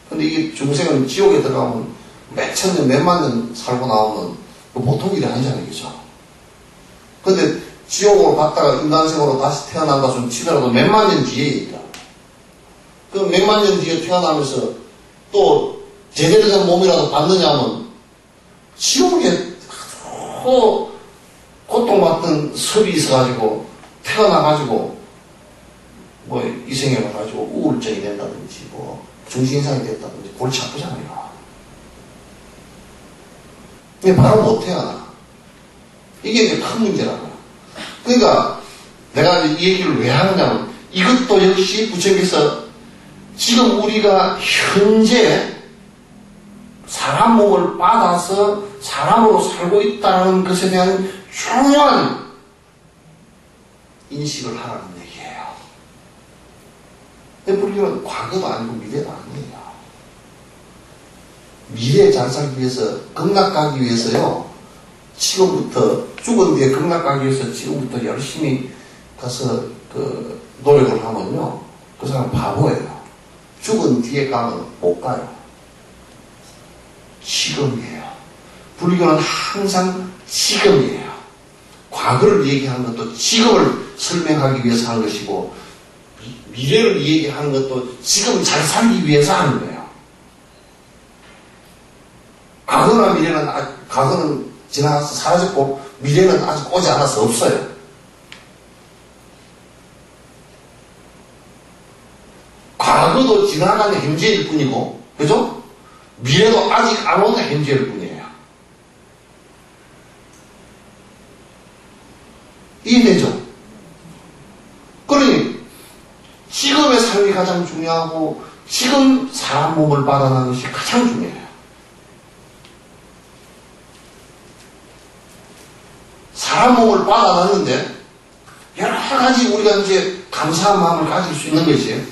근데 이게 중생은 지옥에 들어가면 몇천 년, 몇만 년 살고 나오면 보통 일이 아니잖아요, 그죠? 근데 지옥으로 갔다가 인간생으로 다시 태어난다 좀 치더라도 몇만 년 뒤에 있다. 그 몇만 년 뒤에 태어나면서 또 제대로 된 몸이라도 받느냐면 지옥에 고통받던 섭이 있어가지고 태어나가지고 뭐 이생에 가가지고 우울증이 된다든지 뭐 정신이상이 됐다든지 골치 아프잖아요. 근데 바로 못 태어나. 이게 이제 큰 문제라고요. 그러니까 내가 이 얘기를 왜 하느냐면 이것도 역시 부처님께서 지금 우리가 현재 사람 몸을 받아서 사람으로 살고 있다는 것에 대한 중요한 인식을 하라는 얘기예요. 근데 불교는 과거도 아니고 미래도 아니에요. 미래에 잘 살기 위해서 극락 가기 위해서요. 지금부터 죽은 뒤에 극락 가기 위해서 지금부터 열심히 가서 노력을 하면요. 그 사람 바보예요. 죽은 뒤에 가면 못 가요. 지금이에요. 불교는 항상 지금이에요. 과거를 얘기하는 것도 지금을 설명하기 위해서 하는 것이고 미래를 얘기하는 것도 지금 잘 살기 위해서 하는 거예요. 과거나 미래는 과거는 지나가서 사라졌고 미래는 아직 오지 않아서 없어요. 과거도 지나가는 현재일 뿐이고, 그죠? 미래도 아직 안 오는 현재일 뿐이에요. 이해되죠? 그러니 지금의 삶이 가장 중요하고 지금 사람 몸을 받아나는 것이 가장 중요해요. 사람 몸을 받아놨는데 여러 가지 우리가 이제 감사한 마음을 가질 수 있는 것이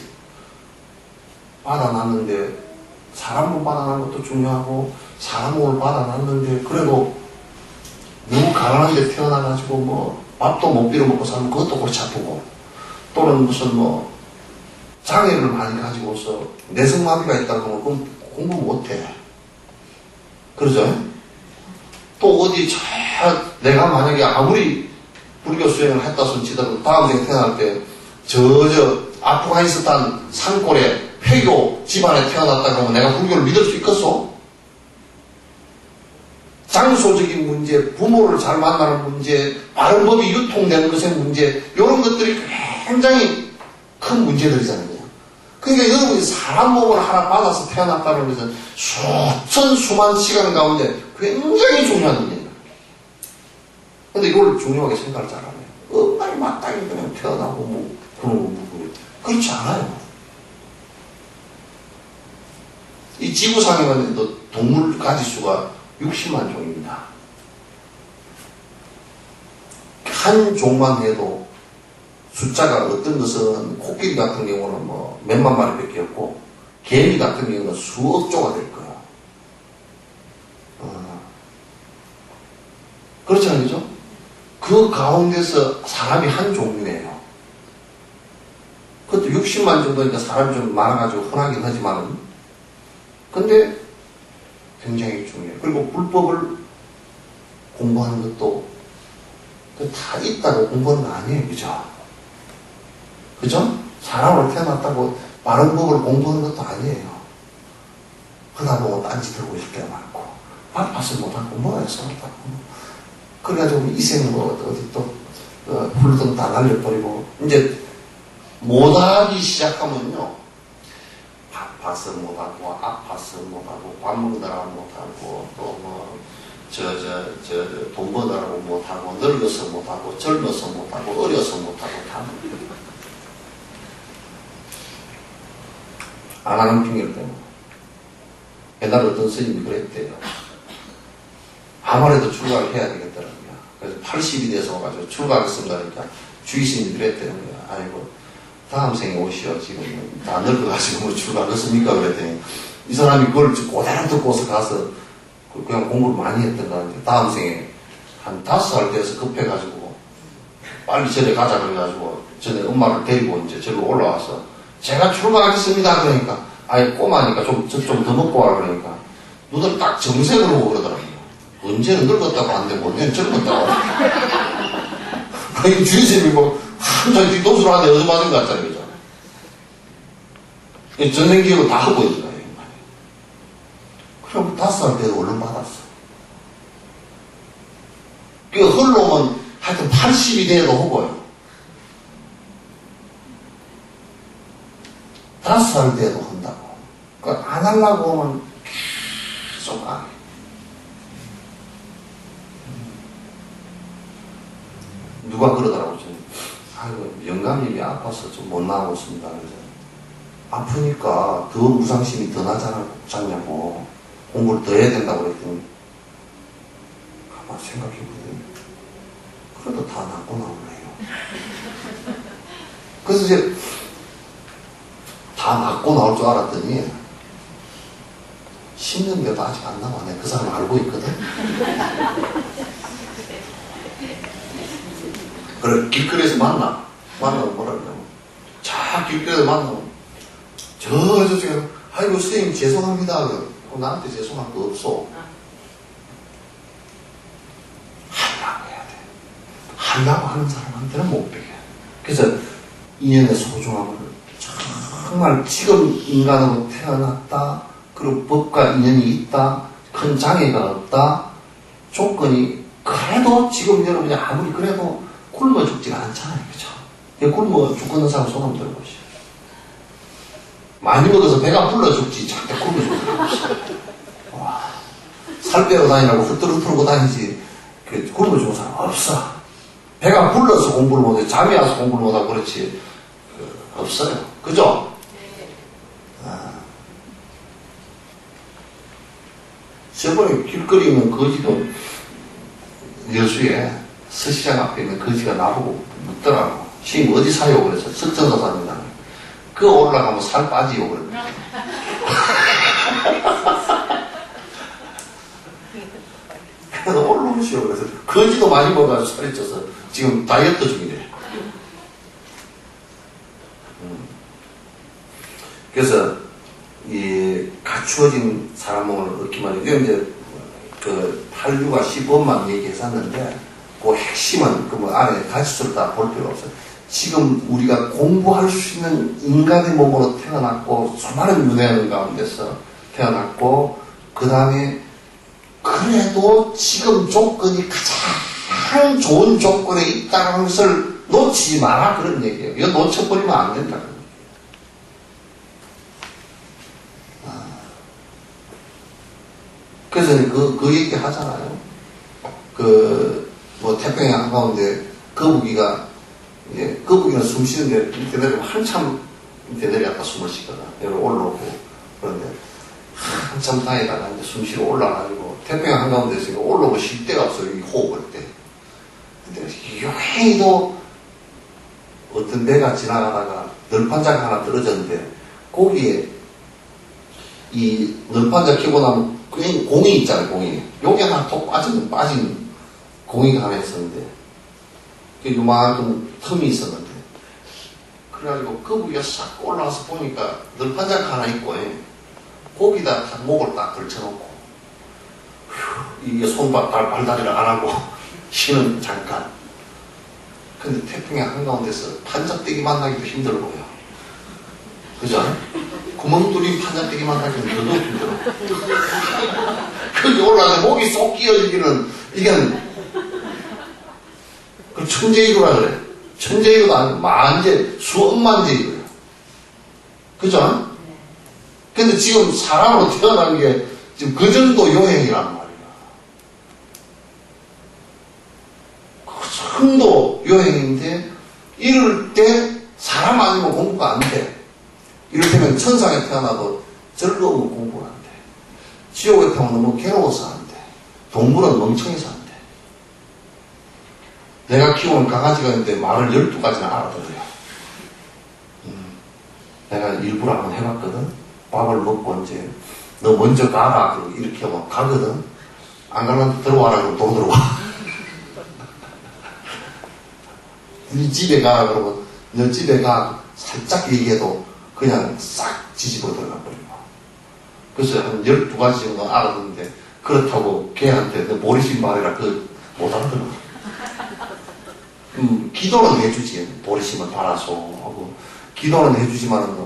받아놨는데 사람 몸 받아나는 것도 중요하고 사람 몸을 받아놨는데 그래도 너무 가난한 데 태어나가지고 뭐 밥도 못 빌어먹고 살면 그것도 골치 아프고 또는 무슨 뭐 장애를 많이 가지고서 내성마비가 있다 그러면 그건 공부 못해. 그러죠? 또 어디 내가 만약에 아무리 불교 수행을 했다 손치더라도 다음 생에 태어날 때 아프가니스탄 산골에 회교 집안에 태어났다 그러면 내가 불교를 믿을 수 있겠어? 장소적인 문제, 부모를 잘 만나는 문제, 바른 법이 유통되는 것의 문제, 이런 것들이 굉장히 큰 문제들이잖아요. 그러니까 여러분이 사람 몸을 하나 받아서 태어났다는 것은 수만 시간 가운데 굉장히 중요한 일이에요. 근데 이걸 중요하게 생각을 잘 안 해요. 엉망이 마땅히 그냥 태어나고 뭐 그런 거 그렇지 않아요. 이 지구상에만 해도 동물 가지수가 60만 종입니다. 한 종만 해도 숫자가 어떤 것은 코끼리 같은 경우는 뭐 몇만 마리밖에 없고 개미 같은 경우는 수억 조가 될 거예요. 그렇지 않죠? 그 가운데서 사람이 한 종류예요. 그것도 60만 정도니까 사람이 좀 많아가지고 흔하긴 하지만 근데 굉장히 중요해요. 그리고 불법을 공부하는 것도 다 있다고 공부하는 거 아니에요. 그죠? 그죠? 사람으로 태어났다고 바른 법을 공부하는 것도 아니에요. 그러다 보면 딴짓 들고 있을 때가 많고 바빠서 못하고 뭐가 해서 못하고 그래가지고 이생 뭐 어디 또 불등 다 날려버리고 이제 못하기 시작하면요 바빠서 못하고 아파서 못하고 밥 먹느라 못하고 또 뭐 돈 버느라고 못하고 늙어서 못하고 젊어서 못하고 어려서 못하고 다 안 하는 핑계를 대고 옛날에 어떤 스님이 그랬대요. 아무래도 출가를 해야 되겠더라고요. 그래서 80이 돼서 와가지고 출가하겠습니다. 그러니까 주의스님이 그랬대요. 아이고 다음 생에 오시오. 지금 다 늙어가지고 뭐 출가하겠습니까? 그랬더니 이 사람이 그걸 그대로 듣고서 가서 그냥 공부를 많이 했던가. 다음 생에 한 5살 돼서 급해가지고 빨리 절에 가자 그래가지고 전에 엄마를 데리고 이제 절로 올라와서 제가 출가하겠습니다. 그러니까 아예 꼬마니까 좀 더 먹고 와라 그러니까 눈을 딱 정색을 하고 그러더라고요. 언제는 늙었다고 하는데 언제는 젊었다고 하는데 그 주인님이 뭐 한참 뒷도수를 하는데 어디 맞은 것 같잖아요. 그죠? 전생 기억을 다 하고 있더라고요. 그럼 5살 때도 얼른 받았어. 그 흘러오면 하여튼 80이 돼도 허고요. 5살 때도 한다고. 그러니까 안 하려고 하면 계속 안 해. 누가 그러더라고요. 아이고, 영감님이 아파서 좀 못 나오고 있습니다. 그래서 아프니까 더 무상심이 더 나잖냐고. 공부를 더 해야 된다고 그랬더니 가만히 생각해보더니 그래도 다 낫고 나오네요. 그래서 이제 다 낫고 나올 줄 알았더니 10년째도 아직 안 나왔네. 그 사람 알고 있거든. 그래 길거리에서 만나면 뭐라 그러냐면 자 길거리에서 만나면 저쪽에 아이고 선생님 죄송합니다. 나한테 죄송한 거 없어. 하려고 해야 돼. 하려고 하는 사람한테는 못 배겨. 그래서 인연의 소중함을 정말 지금 인간으로 태어났다. 그리고 법과 인연이 있다. 큰 장애가 없다. 조건이 그래도 지금 여러분이 아무리 그래도 굶어 죽지가 않잖아요. 그죠? 굶어 죽는 사람 손 한번 들어보시죠. 많이 먹어서 배가 불러 죽지 절대 굶어 죽는 사람 없어. 와, 살 빼러 다니라고 흩뜨르고 다니지 굶어 죽는 사람 없어. 배가 불러서 공부를 못해 잠이 와서 공부를 못하고 그렇지 없어요. 그죠? 저번에 길거리 있는 거지도 여수에 서시장 앞에 있는 거지가 나보고 묻더라고. 지금 어디 사요? 그래서 석전사 삽니다. 그거 올라가면 살 빠지요. 그래. 그래서 올라오시오. 그래서 거지도 많이 먹어가지고 살이 쪄서 지금 다이어트 중이래. 그래서 이 갖추어진 사람 몸을 얻기 말이에요. 이제 그 8유가 10번만 얘기했었는데 그 핵심은 그 뭐 안에 가치수를 다 볼 필요 없어요. 지금 우리가 공부할 수 있는 인간의 몸으로 태어났고 수많은 윤회하는 가운데서 태어났고 그 다음에 그래도 지금 조건이 가장 좋은 조건에 있다는 것을 놓치지 마라 그런 얘기예요. 이거 놓쳐버리면 안 된다는 얘기예요. 그래서 그 얘기 하잖아요. 뭐 태평양 한가운데 거북이가, 이제 거북이는 숨 쉬는데 대들이 한참 대들이 아까 숨을 쉬거든. 여기 올라오고. 그런데 한참 다니다가 이제 숨 쉬러 올라가지고 태평양 한가운데서 올라오고 쉴 데가 없어요. 이 호흡할 때. 근데 요행히도 어떤 배가 지나가다가 널판자가 하나 떨어졌는데 거기에 이 널판자 키고 나면 공이 있잖아요. 공이. 여기 하나 톡 빠진 공이가 하나 있었는데 요만큼 틈이 있었는데 그래가지고 거북이가 싹 올라와서 보니까 널판자가 하나 있고 거기다 목을 딱 걸쳐놓고 이게 손발 발다리를 안 하고 쉬는 잠깐. 근데 태평양 한가운데서 판자떼기 만나기도 힘들어 보여. 그죠? 구멍 뚫린 판자떼기 만나기는 더더욱 힘들어. 거기 올라가서 목이 쏙 끼어지기는, 이게, 그 천재이루라 그래. 천재이루도 아니고 만재, 수억만재이루야. 그죠? 근데 지금 사람으로 태어난 게 지금 그 정도 요행이란 말이야. 흥도 요행인데, 이럴 때 사람 아니면 공부가 안 돼. 이를테면 천상에 태어나도 즐거우면 공부가 안 돼. 지옥에 태어나면 너무 괴로워서 안 돼. 동물은 멍청해서 안 돼. 내가 키우는 강아지가 있는데 말을 12가지나 알아들어요. 내가 일부러 한번 해봤거든. 밥을 먹고 이제 너 먼저 가라. 그러고 이렇게 하면 가거든. 안 가면 들어와라. 그러면 또 들어와. 네 집에 가. 그러면 너 집에 가. 살짝 얘기해도 그냥 싹 뒤집어 들어가 버리고. 그래서 한 12가지 정도 알았는데, 그렇다고 걔한테 너 보리심 말해라. 못 알아들어. 기도는 해주지. 보리심을 바라서 하고. 기도는 해주지만,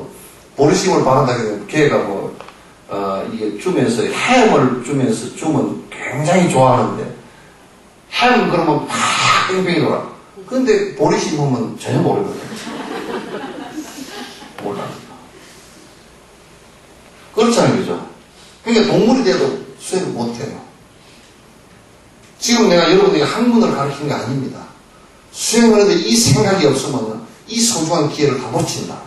보리심을 바란다고 하면 걔가 이게 주면서, 햄을 주면서 주면 굉장히 좋아하는데, 햄 그러면 팍 뺑뺑이 돌아. 근데 보리심 하면 전혀 모르거든. 몰라. 그렇잖아요, 그죠? 그러니까 동물이 돼도 수행을 못해요. 지금 내가 여러분에게 학문을 가르치는 게 아닙니다. 수행을 하는데 이 생각이 없으면 이 소중한 기회를 다 놓친다고.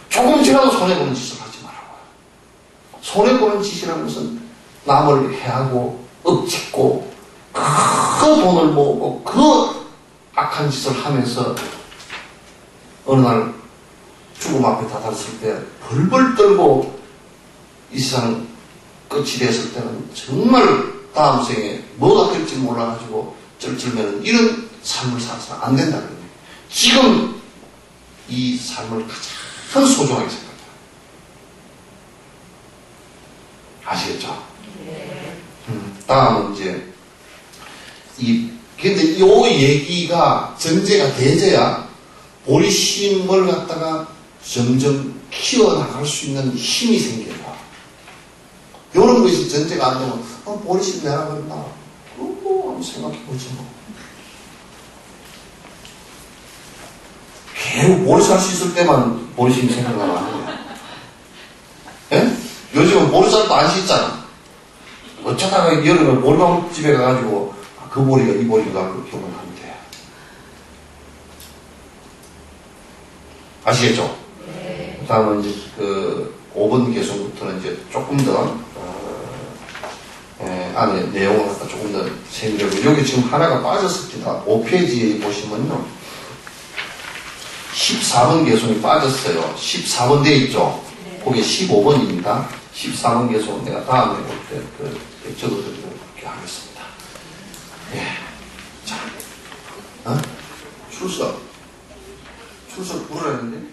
조금씩이라도 손해보는 짓을 하지 말라고요. 손해보는 짓이라는 것은 남을 해하고 엎짓고 그 돈을 모으고 그 악한 짓을 하면서 어느 날 죽음 앞에 다다랐을 때 벌벌 떨고 이 세상 끝이 됐을 때는 정말 다음 생에 뭐가 될지 몰라가지고 쩔쩔매는 이런 삶을 살아서 안 된다는 거예요. 지금 이 삶을 가장 소중하게 생각해요. 아시겠죠? 네. 다음은 이제 근데 요 얘기가 전제가 돼져야 보리심을 갖다가 점점 키워나갈 수 있는 힘이 생겨요. 이런 것이 전제가 안 되면, 보리심 내라 그랬나? 그거 한번 생각해보지 뭐. 계속 보리살 씻을 때만 보리심 생각나면 안 돼요. 예? 요즘은 보리살도 안 씻잖아. 어쩌다가 여름에 보리밥집에 가가지고, 그 보리가 이 보리가 그렇게 오면 안 돼요. 아시겠죠? 네. 다음은 이제 5번 개성부터는 이제 조금 더, 안에 내용을 갖다 조금 더 세밀하고, 여기 지금 하나가 빠졌습니다. 5페이지에 보시면요. 14번 개성이 빠졌어요. 14번 돼 있죠? 네. 거기에 15번입니다. 14번 개성은 내가 다음에 볼 때, 적어드리도록 그렇게 하겠습니다. 예. 자. 출석 부르라는데?